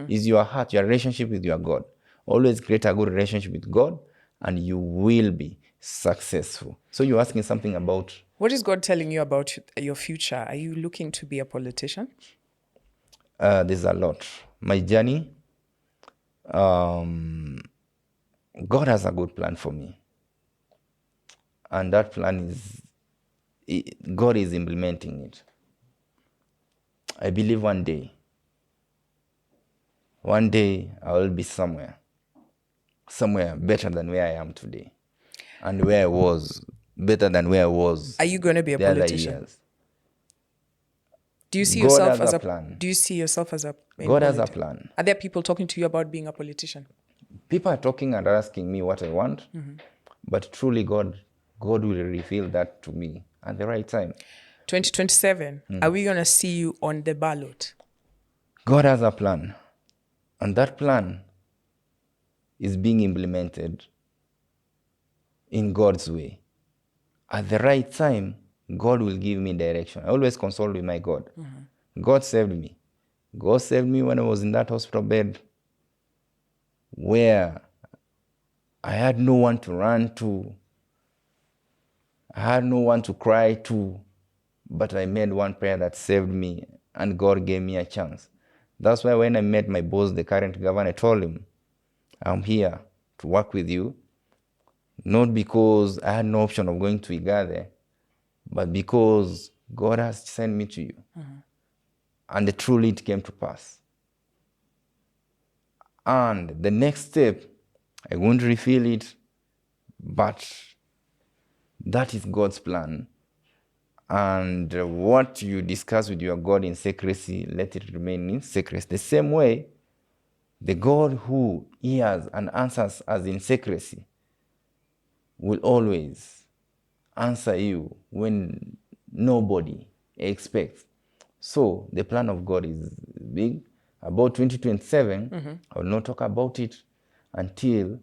Speaker 2: Is your heart, your relationship with your God. Always create a good relationship with God and you will be successful. So you're asking something about...
Speaker 1: What is God telling you about your future? Are you looking to be a politician?
Speaker 2: There's a lot. My journey, God has a good plan for me. And that plan God is implementing it. I believe one day I will be somewhere better than where I am today. And where I was, better than where I was.
Speaker 1: Are you going to be a politician?
Speaker 2: Years.
Speaker 1: Do you see
Speaker 2: God
Speaker 1: yourself
Speaker 2: has
Speaker 1: as
Speaker 2: a plan.
Speaker 1: Do you see yourself as a...
Speaker 2: God has a plan.
Speaker 1: Are there people talking to you about being a politician?
Speaker 2: People are talking and asking me what I want, but truly God will reveal that to me at the right time.
Speaker 1: 2027, are we going to see you on the ballot?
Speaker 2: God has a plan, and that plan is being implemented in God's way. At the right time, God will give me direction. I always consult with my God. God saved me. God saved me when I was in that hospital bed where I had no one to run to. I had no one to cry to, but I made one prayer that saved me, and God gave me a chance. That's why when I met my boss, the current governor, I told him, I'm here to work with you, not because I had no option of going to Igade, but because God has sent me to you. And truly it came to pass. And the next step, I won't reveal it, but that is God's plan. And what you discuss with your God in secrecy, let it remain in secrecy. The same way, the God who hears and answers us in secrecy will always answer you when nobody expects. So the plan of God is big. About 2027, I will not talk about it until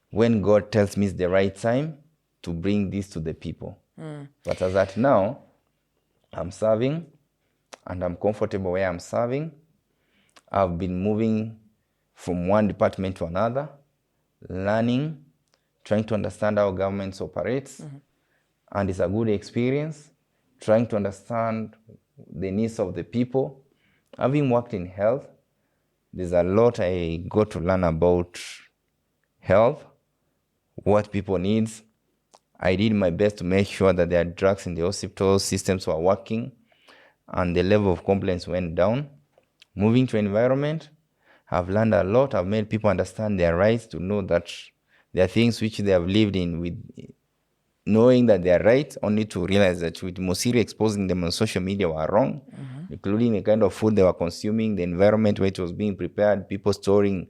Speaker 2: when God tells me it's the right time to bring this to the people. But as at now, I'm serving and I'm comfortable where I'm serving. I've been moving from one department to another, learning, trying to understand how governments operates. And it's a good experience, trying to understand the needs of the people. Having worked in health, there's a lot I got to learn about health, what people need. I did my best to make sure that there are drugs in the hospital, systems were working, and the level of complaints went down. Moving to environment, I've learned a lot. I've made people understand their rights, to know that there are things which they have lived in with knowing that they are right, only to realize that with Mosiria exposing them on social media were wrong, including the kind of food they were consuming, the environment where it was being prepared, people storing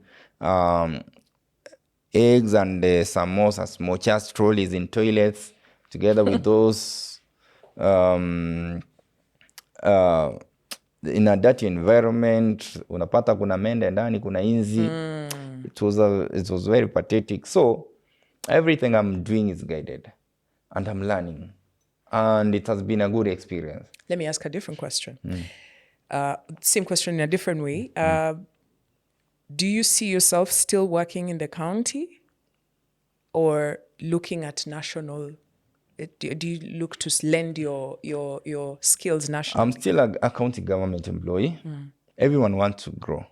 Speaker 2: eggs and samosas, mochas, trolleys in toilets, together with those in a dirty environment, unapata kuna mende ndani, kuna inzi. It was very pathetic. So everything I'm doing is guided and I'm learning. And it has been a good experience.
Speaker 1: Let me ask a different question. Same question in a different way. Do you see yourself still working in the county or looking at national? Do you look to lend your skills nationally?
Speaker 2: I'm still a county government employee. Everyone wants to grow.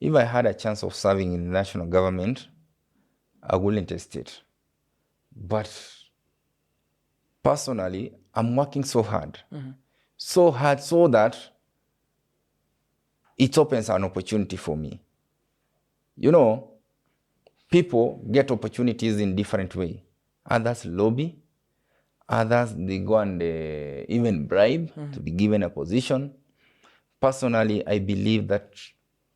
Speaker 2: If I had a chance of serving in the national government, I wouldn't test it. But personally, I'm working so hard so that it opens an opportunity for me. You know, people get opportunities in different ways. Others lobby, others they go and even bribe to be given a position. Personally, I believe that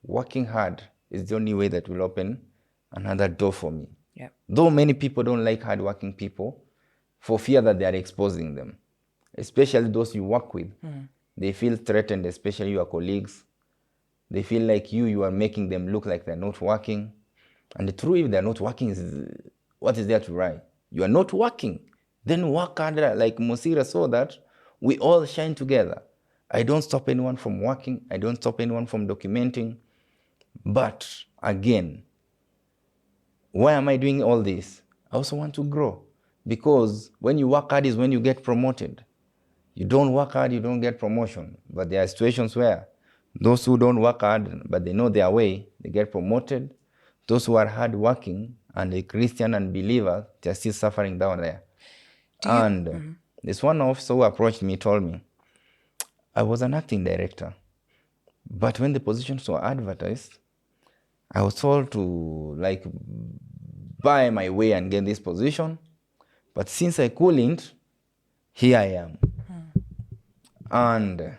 Speaker 2: working hard is the only way that will open another door for me.
Speaker 1: Yeah.
Speaker 2: Though many people don't like hardworking people for fear that they are exposing them, especially those you work with. They feel threatened, especially your colleagues. They feel like you are making them look like they're not working. And the truth, if they're not working, what is there to write? You are not working. Then work harder like Mosiria, so that we all shine together. I don't stop anyone from working. I don't stop anyone from documenting. But again, why am I doing all this? I also want to grow. Because when you work hard is when you get promoted. You don't work hard, you don't get promotion. But there are situations where those who don't work hard, but they know their way, they get promoted. Those who are hardworking and a Christian and believer, they're still suffering down there. This one officer who approached me told me, I was an acting director. But when the positions were advertised, I was told to buy my way and get this position. But since I couldn't, here I am. And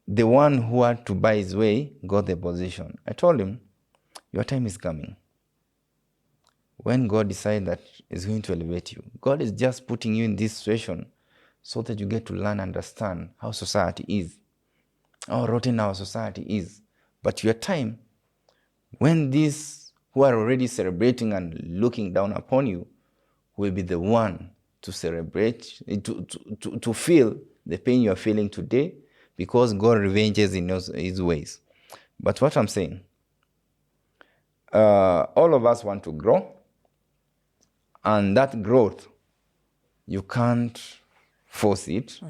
Speaker 2: the one who had to buy his way got the position. I told him, your time is coming. When God decides that He's going to elevate you, God is just putting you in this situation so that you get to learn and understand how society is, how rotten our society is. But your time, when these who are already celebrating and looking down upon you will be the one to celebrate, to feel the pain you are feeling today, because God revenges in His ways. But what I'm saying, all of us want to grow, and that growth, you can't force it.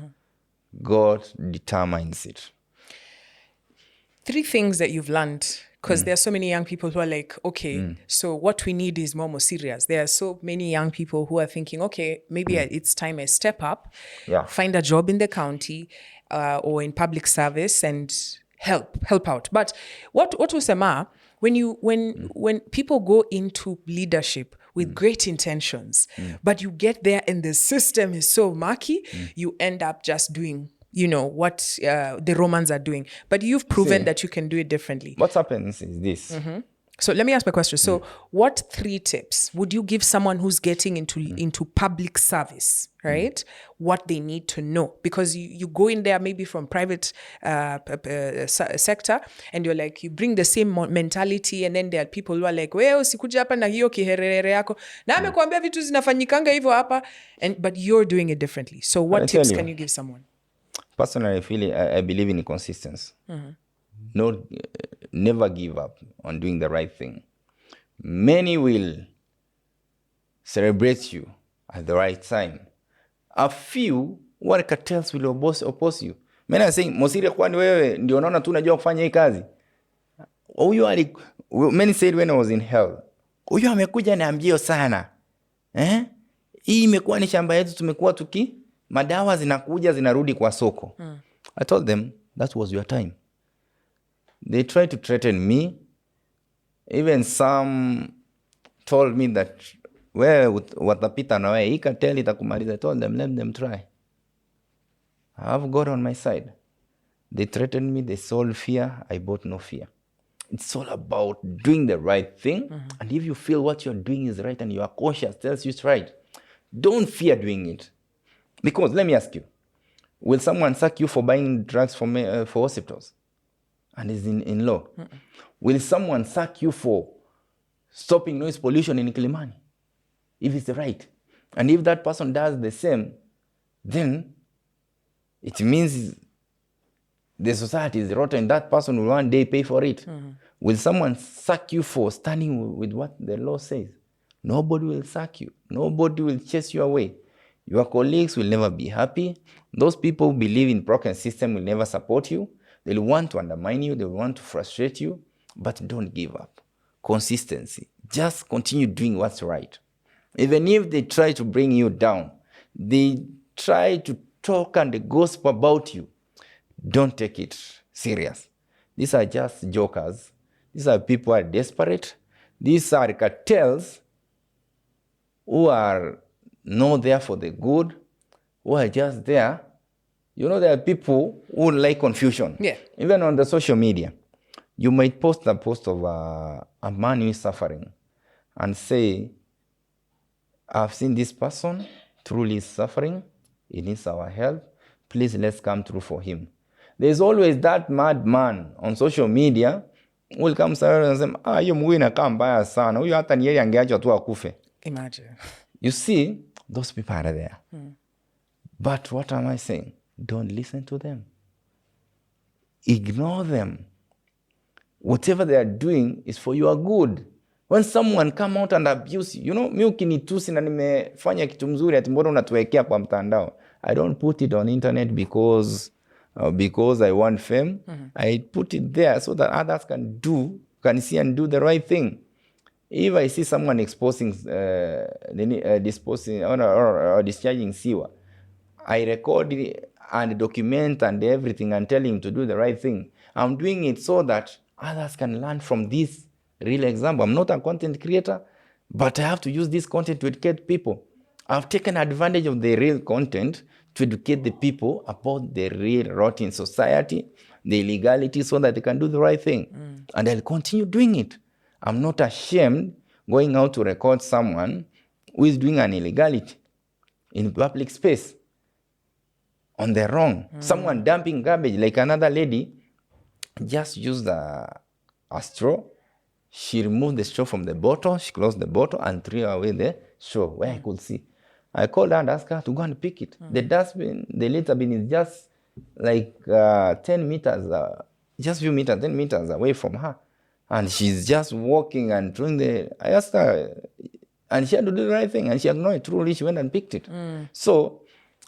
Speaker 2: God determines it.
Speaker 1: 3 things that you've learned, because there are so many young people who are like, okay, so what we need is more serious. There are so many young people who are thinking, okay, maybe it's time I step up, find a job in the county or in public service and help out. But what Usema, when people go into leadership with great intentions, but you get there and the system is so murky, you end up just doing what the Romans are doing. But you've proven that you can do it differently.
Speaker 2: What happens is this.
Speaker 1: So let me ask my question. So what 3 tips would you give someone who's getting into public service, right? What they need to know? Because you go in there maybe from private sector and you're like, you bring the same mentality, and then there are people who are like, wewe usikuja hapa na hiyo kiherere yako. Na amekuambia vitu zinafanyikanga hivyo hapa, but you're doing it differently. So what tips can you give someone?
Speaker 2: Personally, I believe in consistency. Never give up on doing the right thing. Many will celebrate you at the right time. A few what cartels will oppose you. Many are saying, Mosiria, kwani wewe ndio unaona tu unajua kufanya hii kazi? Many said when I was in hell, huyu amekuja na ambio sana. Hii imekuwa ni shamba yetu, tumekuwa madawa zinakuja zinarudi kwa soko. I told them that was your time. They tried to threaten me. Even some told me that, watapita na wewe, hii cartel itakumaliza. I told them, let them try. I have God on my side. They threatened me, they sold fear, I bought no fear. It's all about doing the right thing. And if you feel what you're doing is right and your conscience tells you it's right, don't fear doing it. Because let me ask you, will someone sack you for buying drugs for hospitals? And is in law. Will someone sack you for stopping noise pollution in Kilimani? If it's right. And if that person does the same, then it means the society is rotten. That person will one day pay for it. Will someone sack you for standing with what the law says? Nobody will sack you. Nobody will chase you away. Your colleagues will never be happy. Those people who believe in broken system will never support you. They'll want to undermine you. They'll want to frustrate you. But don't give up. Consistency. Just continue doing what's right. Even if they try to bring you down, they try to talk and gossip about you, don't take it serious. These are just jokers. These are people who are desperate. These are cartels who are not there for the good, who are just there. You know, there are people who like confusion.
Speaker 1: Yeah.
Speaker 2: Even on the social media. You might post a post of a man who is suffering and say, I've seen this person truly suffering. He needs our help. Please, let's come through for him. There's always that madman on social media who will come and say, hiyo mguu inakaa mbaya sana. Huyo hata ni yeye angeachwa tu akufe.
Speaker 1: Imagine.
Speaker 2: You see, those people are there. But what am I saying? Don't listen to them. Ignore them. Whatever they are doing is for your good. When someone come out and abuse you, mi ukinitusi na nimefanya kitu mzuri ati mbona unatuwekea kwa mtandao. I don't put it on internet because I want fame. I put it there so that others can see and do the right thing. If I see someone exposing, disposing or discharging sewer, I record it and document and everything and tell him to do the right thing. I'm doing it so that others can learn from this real example. I'm not a content creator, but I have to use this content to educate people. I've taken advantage of the real content to educate the people about the real rotten society, the illegality, so that they can do the right thing. And I'll continue doing it. I'm not ashamed going out to record someone who is doing an illegality in public space on the wrong. Someone dumping garbage, like another lady just used a straw. She removed the straw from the bottle, she closed the bottle and threw away the straw where I could see. I called her and asked her to go and pick it. The dustbin, the litter bin is just like 10 meters, just few meters, 10 meters away from her. And she's just walking and throwing I asked her, and she had to do the right thing, and she had known truly, she went and picked it. So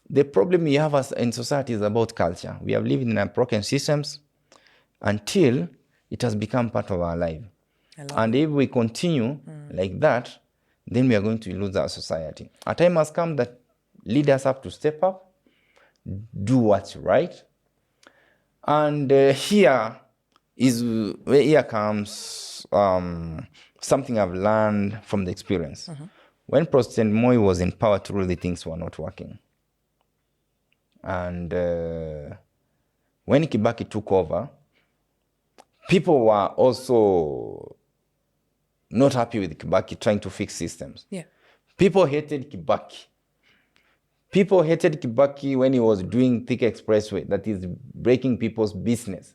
Speaker 2: the problem we have in society is about culture. We have lived in a broken systems until it has become part of our life. And if we continue like that, then we are going to lose our society. A time has come that leaders have to step up, do what's right. And here comes something I've learned from the experience. When President Moi was in power, truly things were not working. And when Kibaki took over, people were also not happy with Kibaki trying to fix systems.
Speaker 1: Yeah.
Speaker 2: People hated Kibaki. People hated Kibaki when he was doing thick expressway, that is breaking people's business.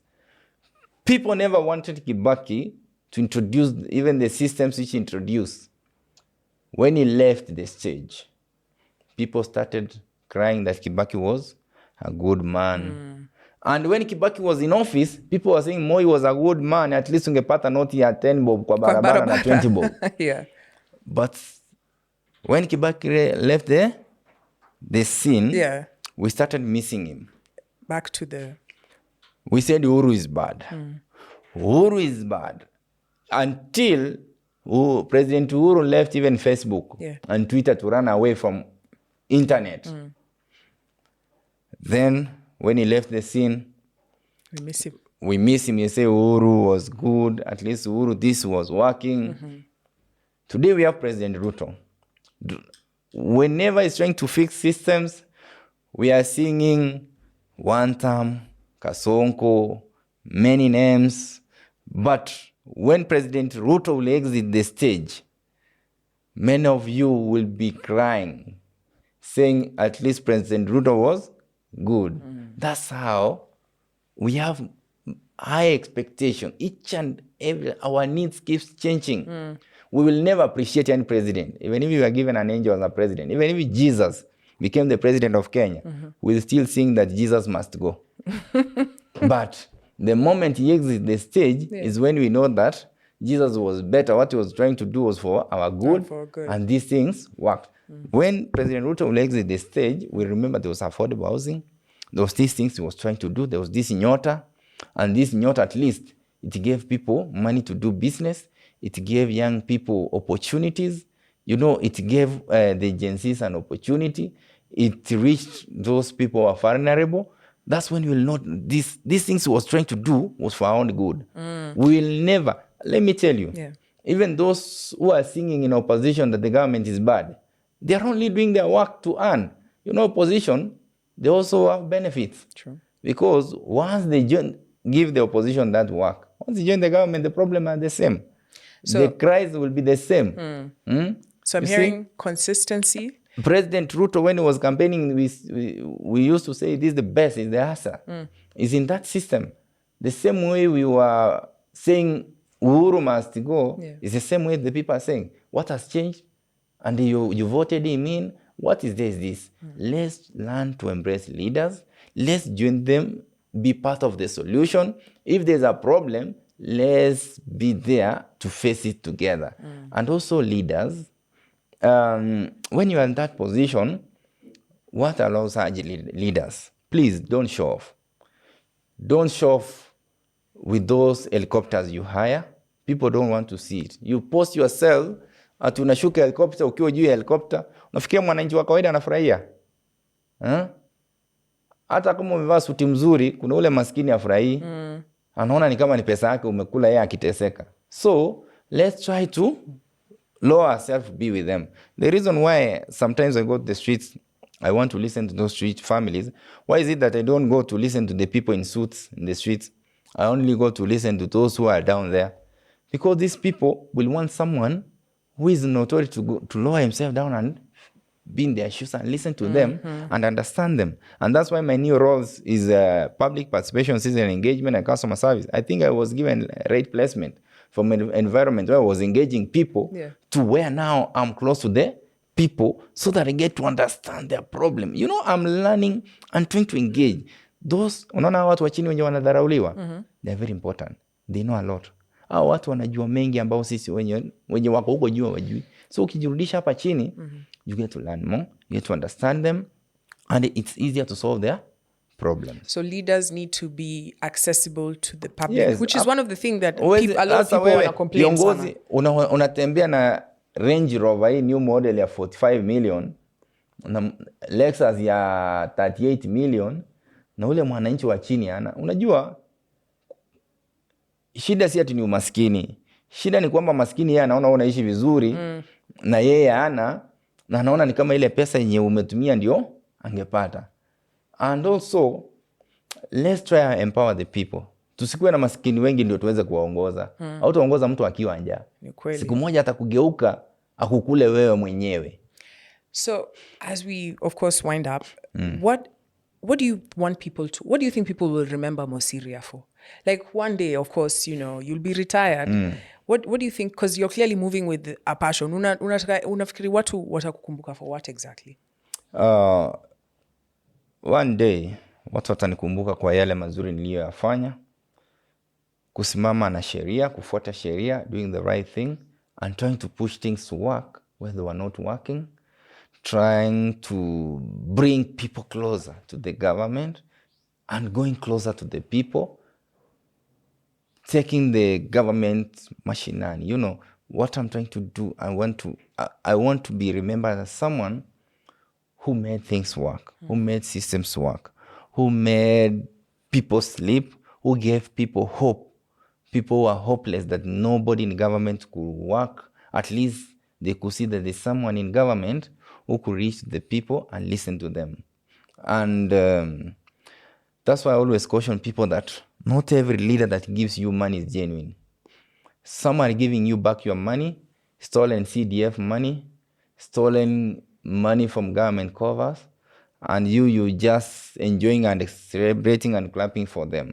Speaker 2: People never wanted Kibaki to introduce even the systems which he introduced. When he left the stage, people started crying that Kibaki was a good man. And when Kibaki was in office, people were saying Moi was a good man, at least ungepata noti ya 10 bob kwa barabara na 20 bob.
Speaker 1: Yeah.
Speaker 2: But when Kibaki left the scene,
Speaker 1: Yeah.
Speaker 2: we started missing him.
Speaker 1: Back to the...
Speaker 2: We said Uhuru is bad. Uhuru is bad. Until President Uhuru left even Facebook and Twitter to run away from internet. Then, when he left the scene,
Speaker 1: we miss him.
Speaker 2: We miss him. You say Uhuru was good. At least Uhuru, this was working. Today we have President Ruto. Whenever he's trying to fix systems, we are singing one term, Kasonko, many names. But when President Ruto will exit the stage, many of you will be crying, saying at least President Ruto was good. That's how we have high expectation. Each and every, our needs keeps changing. We will never appreciate any president. Even if you are given an angel as a president, even if Jesus became the president of Kenya, we'll still sing that Jesus must go. But the moment he exits the stage is when we know that Jesus was better. What he was trying to do was for our good, and these things worked. When President Ruto will exit the stage, we remember there was affordable housing. There was these things he was trying to do. There was this Nyota, and this Nyota, at least, it gave people money to do business. It gave young people opportunities. You know, it gave the agencies an opportunity. It reached those who were vulnerable. That's when we'll know these things he was trying to do was for our own good. We will never, let me tell you, even those who are singing in opposition that the government is bad, they are only doing their work to earn. You know, opposition, they also have benefits.
Speaker 1: True.
Speaker 2: Because once they give the opposition that work, once they join the government, the problem are the same. So, the cries will be the same.
Speaker 1: So I'm hearing consistency.
Speaker 2: President Ruto, when he was campaigning, we used to say this is the best, is the answer. It's in that system. The same way we were saying Uhuru must go, is the same way the people are saying, what has changed? And you voted him in. What is this? Let's learn to embrace leaders. Let's join them, be part of the solution. If there's a problem, let's be there to face it together. And also leaders, when you are in that position, what allows leaders? Please don't show off. Don't show off with those helicopters you hire. People don't want to see it. You post yourself, ati unashuka helicopter, ukiwa juu ya helicopter, unafikia mwananchi wa kawaida anafurahia. Hata kama umevaa suti mzuri, kuna ule maskini afurahii. Anaona ni kama ni pesa yake umekula yeye akiteseka. So, let's try to lower ourselves, be with them. The reason why sometimes I go to the streets, I want to listen to those street families. Why is it that I don't go to listen to the people in suits in the streets? I only go to listen to those who are down there. Because these people will want someone who is in authority to lower himself down and be in their shoes and listen to them and understand them. And that's why my new roles is public participation, citizen engagement, and customer service. I think I was given right placement from an environment where I was engaging people to where now I'm close to the people so that I get to understand their problem. You know, I'm learning and trying to engage. Those, unaona watu wa chini wenye wanadharauliwa, they're very important. They know a lot. Hao watu wanajua mengi ambao sisi wenye wako huko juu wajui. So ukijirudisha hapa chini, you get to learn more, you get to understand them, and it's easier to solve their problems.
Speaker 1: So leaders need to be accessible to the public, which is one of the things that a lot of people want to complain
Speaker 2: sana. Unatembea na Range Rover hii new model ya 45 million, na Lexus ya 38 million, na ule mwananchi wa chini ana. Unajua, shida si ati ni umaskini. Shida ni kwamba maskini yeye anaona unaishi vizuri, na yeye ana, na anaona ni kama ile pesa yenye umetumia ndio angepata. And also, let's try to empower the people. Tusikuwe na maskini wengi ndio tuweze kuwaongoza. Au tuongoza mtu akiwa njaa. Siku moja atakugeuka akukule wewe mwenyewe.
Speaker 1: So as we of course wind up, what do you want people to, what do you think people will remember Mosiria for? Like one day, of course, you know, you'll be retired. What do you think? Because you're clearly moving with a passion. Unafikiri watu watakukumbuka for what exactly?
Speaker 2: One day, watu watanikumbuka kwa yale mazuri niliyoyafanya. Kusimama na sheria, kufuata sheria, doing the right thing, and trying to push things to work where they were not working. Trying to bring people closer to the government and going closer to the people. Taking the government machinery. You know, what I'm trying to do, I want to be remembered as someone who made things work, who made systems work, who made people sleep, who gave people hope. People who are hopeless that nobody in government could work. At least they could see that there's someone in government who could reach the people and listen to them. And that's why I always caution people that not every leader that gives you money is genuine. Some are giving you back your money, stolen CDF money, stolen money from government covers, and you just enjoying and celebrating and clapping for them.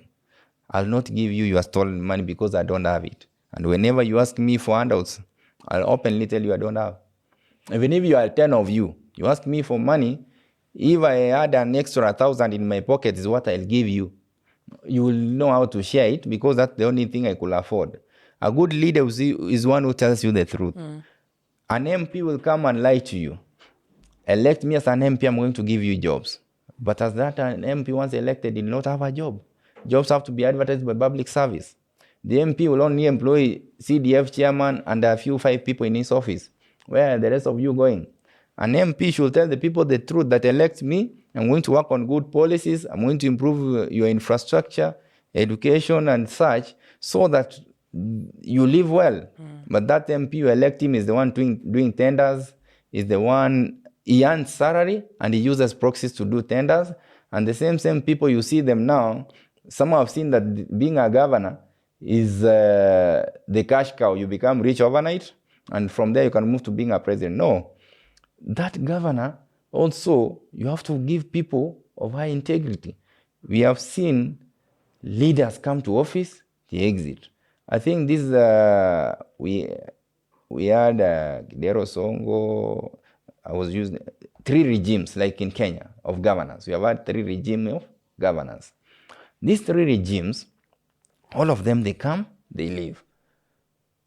Speaker 2: I'll not give you your stolen money because I don't have it. And whenever you ask me for handouts, I'll openly tell you I don't have. Even if you are 10 of you ask me for money, if I had an extra 1,000 in my pocket is what I'll give you. You will know how to share it because that's the only thing I could afford. A good leader is one who tells you the truth. An MP will come and lie to you. Elect me as an MP, I'm going to give you jobs. But as that an MP once elected did not have a job. Jobs have to be advertised by public service. The MP will only employ CDF chairman and a few 5 people in his office. Where are the rest of you going? An MP should tell the people the truth that elect me. I'm going to work on good policies. I'm going to improve your infrastructure, education and such so that you live well. But that MP you elect him is the one doing tenders, is the one, he earns salary and he uses proxies to do tenders. And the same people, you see them now, some have seen that being a governor is the cash cow. You become rich overnight, and from there you can move to being a president. No. That governor, also, you have to give people of high integrity. We have seen leaders come to office, they exit. I think this, we had Kidero Songo, I was using 3 regimes, like in Kenya, of governance. We have had 3 regimes of governance. These 3 regimes, all of them, they come, they leave.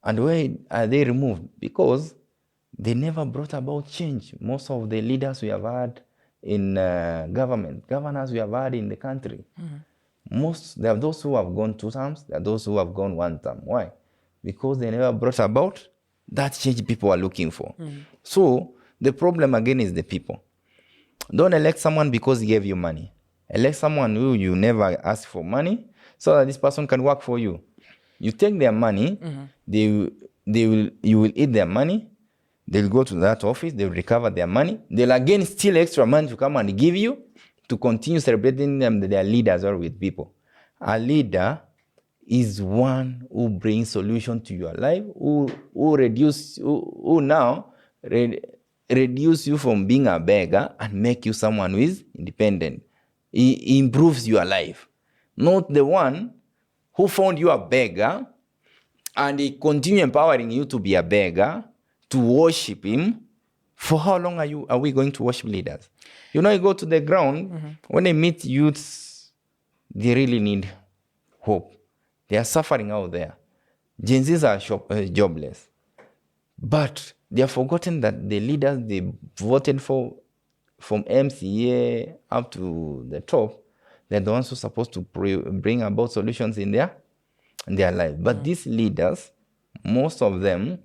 Speaker 2: And why are they removed? Because they never brought about change. Most of the leaders we have had in government, governors we have had in the country, there are those who have gone 2 terms, there are those who have gone 1 term. Why? Because they never brought about that change people are looking for. So the problem again is the people. Don't elect someone because he gave you money. Elect someone who you never ask for money so that this person can work for you. You take their money, you will eat their money, they'll go to that office, they'll recover their money, they'll again steal extra money to come and give you to continue celebrating them that they are leaders or with people. A leader is one who brings solution to your life, who now reduce you from being a beggar and make you someone who is independent. He improves your life. Not the one who found you a beggar and he continue empowering you to be a beggar, to worship him. For how long are we going to worship leaders? You know, you go to the ground, when they meet youths, they really need hope. They are suffering out there. Gen Zs are jobless. But they have forgotten that the leaders they voted for, from MCA up to the top, they're the ones who are supposed to bring about solutions in their life. But these leaders, most of them,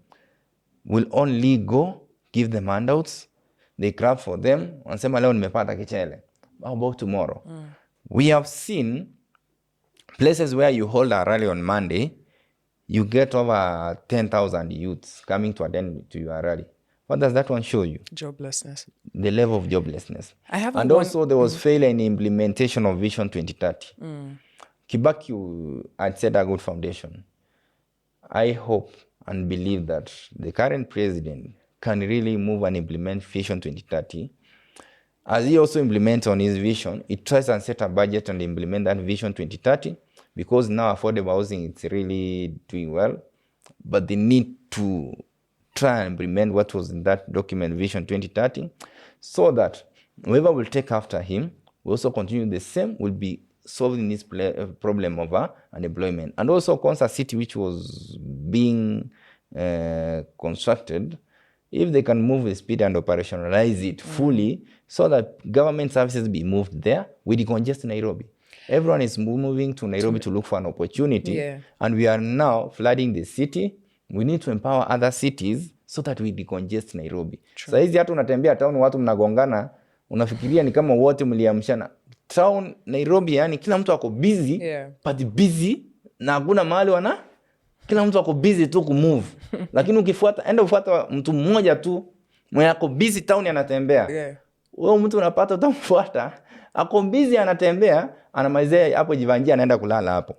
Speaker 2: will only go, give them handouts, they clap for them, and say, leo nimepata kichele. How about tomorrow? We have seen places where you hold a rally on Monday, you get over 10,000 youths coming to attend to your rally. What does that one show you?
Speaker 1: Joblessness.
Speaker 2: The level of joblessness.
Speaker 1: I have
Speaker 2: and also there was failure in implementation of Vision 2030. Kibaki had set a good foundation. I hope and believe that the current president can really move and implement Vision 2030. As he also implements on his vision, he tries and set a budget and implement that Vision 2030, because now affordable housing is really doing well, but they need to try and implement what was in that document, Vision 2030, so that whoever will take after him will also continue the same, will be solving this problem of unemployment. And also Konsa City, which was being constructed, if they can move the speed and operationalize it fully, so that government services be moved there, we decongest Nairobi. Everyone is moving to Nairobi to look for an opportunity, and we are now flooding the city. We need to empower other cities so that we decongest Nairobi. Sasa hizi hata unatembea town, watu mnagongana, unafikiria ni kama wote mliamshana. Town Nairobi, yani kila mtu ako busy, but busy na hakuna mahali kila mtu ako busy tu kumove. Lakini ukifuata mtu mmoja tu mwenye ako busy town anatembea. Wewe mtu unapata utamfuata, ako busy anatembea, anamalizia hapo Jivanjia anaenda kulala hapo.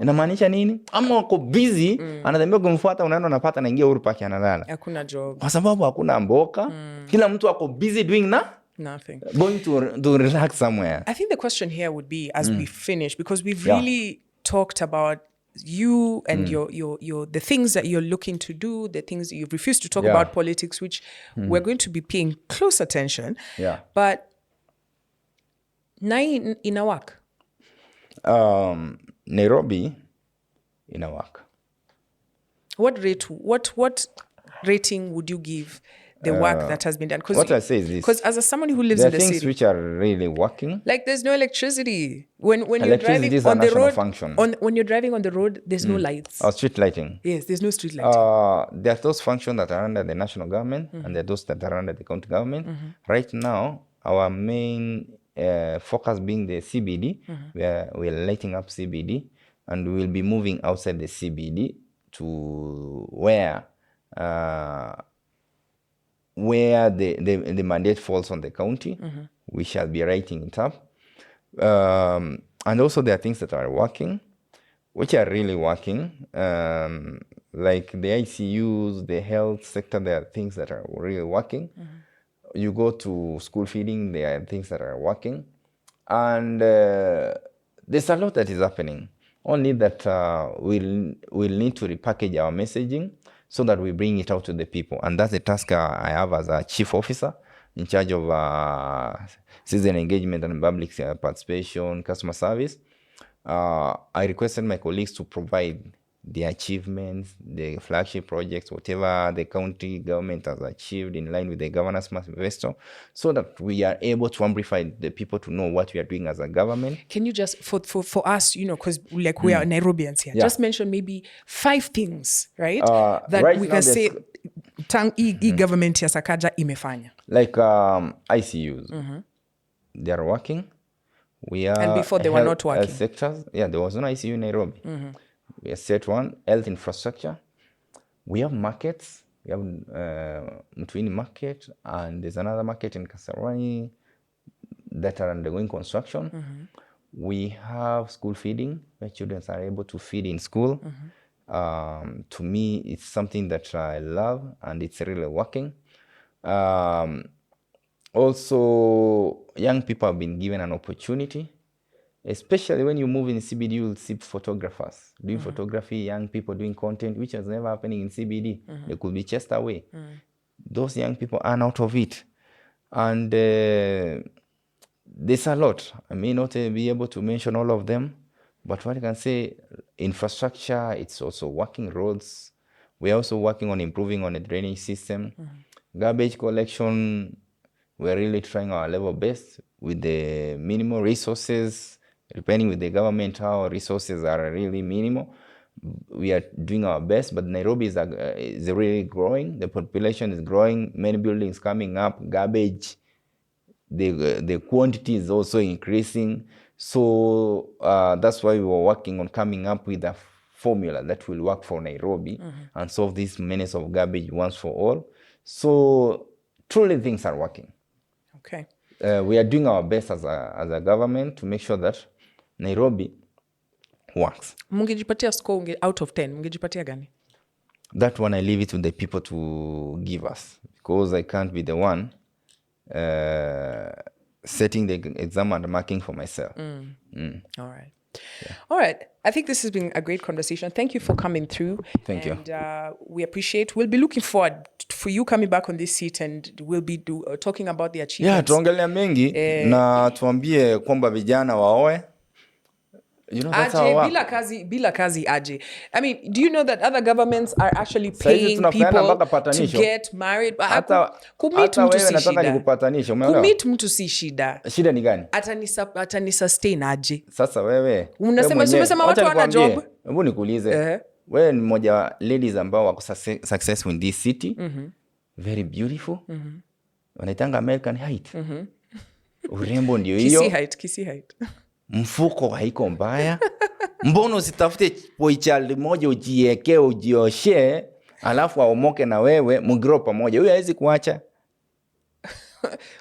Speaker 2: Inamaanisha nini? Ama ako busy anatembea kumfuata, unaenda unapata anaingia Uhuru Park analala. Hakuna job. Kwa sababu hakuna mboka. Kila mtu ako busy doing nothing. Going to relax somewhere.
Speaker 1: I think the question here would be, as we finish, because we've really talked about you and your the things that you're looking to do, the things that you've refused to talk about politics, which we're going to be paying close attention. But Nai inawak.
Speaker 2: Nairobi inawak.
Speaker 1: What rating would you give the work that has been done?
Speaker 2: What I say is this.
Speaker 1: Because as someone who lives in the city,
Speaker 2: things which are really working.
Speaker 1: Like there's no electricity. When you're driving on the road,
Speaker 2: function.
Speaker 1: When you're driving on the road, there's no lights.
Speaker 2: Street lighting.
Speaker 1: Yes, there's no street lighting.
Speaker 2: There are those functions that are under the national government, and there are those that are under the county government. Right now, our main focus being the CBD. We're lighting up CBD, and we'll be moving outside the CBD to where the mandate falls on the county. We shall be writing it up. And also there are things that are working, which are really working. Like the ICUs, the health sector, there are things that are really working. You go to school feeding, there are things that are working. And there's a lot that is happening. Only that we'll need to repackage our messaging so that we bring it out to the people. And that's the task I have as a chief officer in charge of citizen engagement and public participation, customer service. I requested my colleagues to provide the achievements, the flagship projects, whatever the county government has achieved in line with the governance manifesto, so that we are able to amplify the people to know what we are doing as a government. Can
Speaker 1: you just, for us, because like we are Nairobians here, just mention maybe 5 things, right? That right we can say, government ya Sakaja imefanya.
Speaker 2: Like ICUs, they are working. We are,
Speaker 1: and before they were not working.
Speaker 2: Sectors, there was no ICU in Nairobi. We have set one, health infrastructure. We have markets. We have Mtwini market, and there's another market in Kasarani that are undergoing construction. We have school feeding, where children are able to feed in school. To me, it's something that I love, and it's really working. Also, young people have been given an opportunity. Especially when you move in CBD, you'll see photographers doing photography, young people doing content, which is never happening in CBD. They could be chased away. Those young people earn out of it. And there's a lot. I may not be able to mention all of them, but what I can say, infrastructure, it's also working roads. We're also working on improving on the drainage system. Garbage collection, we're really trying our level best with the minimal resources. Depending with the government, our resources are really minimal. We are doing our best, but Nairobi is really growing. The population is growing. Many buildings coming up. Garbage, the quantity is also increasing. So that's why we were working on coming up with a formula that will work for Nairobi and solve this menace of garbage once for all. So truly things are working.
Speaker 1: Okay.
Speaker 2: We are doing our best as a government to make sure that Nairobi works.
Speaker 1: Mungejipatia score out of 10, mungejipatia gani?
Speaker 2: That one I leave it to the people to give us, because I can't be the one setting the exam and marking for myself.
Speaker 1: All right. Yeah. All right. I think this has been a great conversation. Thank you for coming through.
Speaker 2: Thank you.
Speaker 1: And we appreciate. We'll be looking forward for you coming back on this seat, and we'll be talking about the achievements.
Speaker 2: Tuongelea mengi na tuambie kwamba vijana waoe. You know, that's
Speaker 1: Aje, bila kazi aje. I mean, do you know that other governments are actually paying people to get married? Kumit mtu si shida. Kumit mtu si shida.
Speaker 2: Shida ni gani?
Speaker 1: Atani sustain aje.
Speaker 2: Sasa wewe.
Speaker 1: Umesema watu wana job.
Speaker 2: Hebu nikuulize. Wewe ni mmoja wa ladies ambao wako successful in this city. Very beautiful. Wanaitanga American height. Urembo ndio hiyo.
Speaker 1: Kisi height.
Speaker 2: Mfuko haiko mbaya. Mbona usitafute poichali moja ujieke ujioshe alafu aomoke na wewe mgrow pamoja? Huyu hawezi kuacha.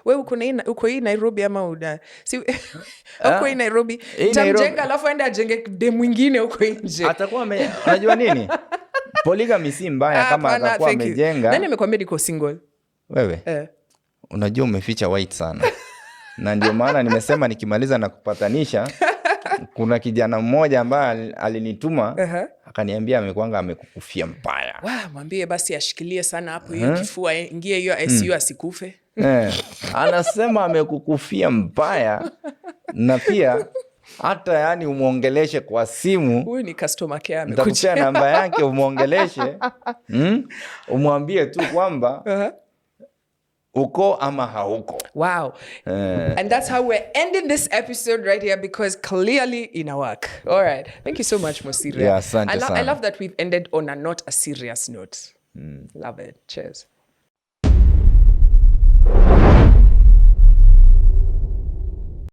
Speaker 1: Wewe uko hii Nairobi ama uda? Si uko hii Nairobi. Tamjenga alafu aende ajenge dem mwingine uko nje.
Speaker 2: Atakuwa unajua nini? Polygamy si mbaya kama atakuwa amejenga.
Speaker 1: Nani amekwambia niko single?
Speaker 2: Wewe. Unajua umeficha white sana. Na ndio maana nimesema nikimaliza na kupatanisha, kuna kijana mmoja ambaye alinituma akaniambia amekwanga amekukufia mbaya.
Speaker 1: Mwambie basi ashikilie sana hapo hiyo kifua, ingie hiyo ICU asikufe.
Speaker 2: Anasema amekukufia mbaya, na pia hata yani umuongeleshe kwa simu.
Speaker 1: Huyu ni customer care amekuja.
Speaker 2: Nitakupea namba yake umuongeleshe. Umwambie tu kwamba uko ama hauko.
Speaker 1: Wow. And that's how we're ending this episode right here, because clearly ina work. All right. Thank you so much, Mosiria.
Speaker 2: Yeah, I
Speaker 1: love that we've ended on a not a serious note. Love it. Cheers.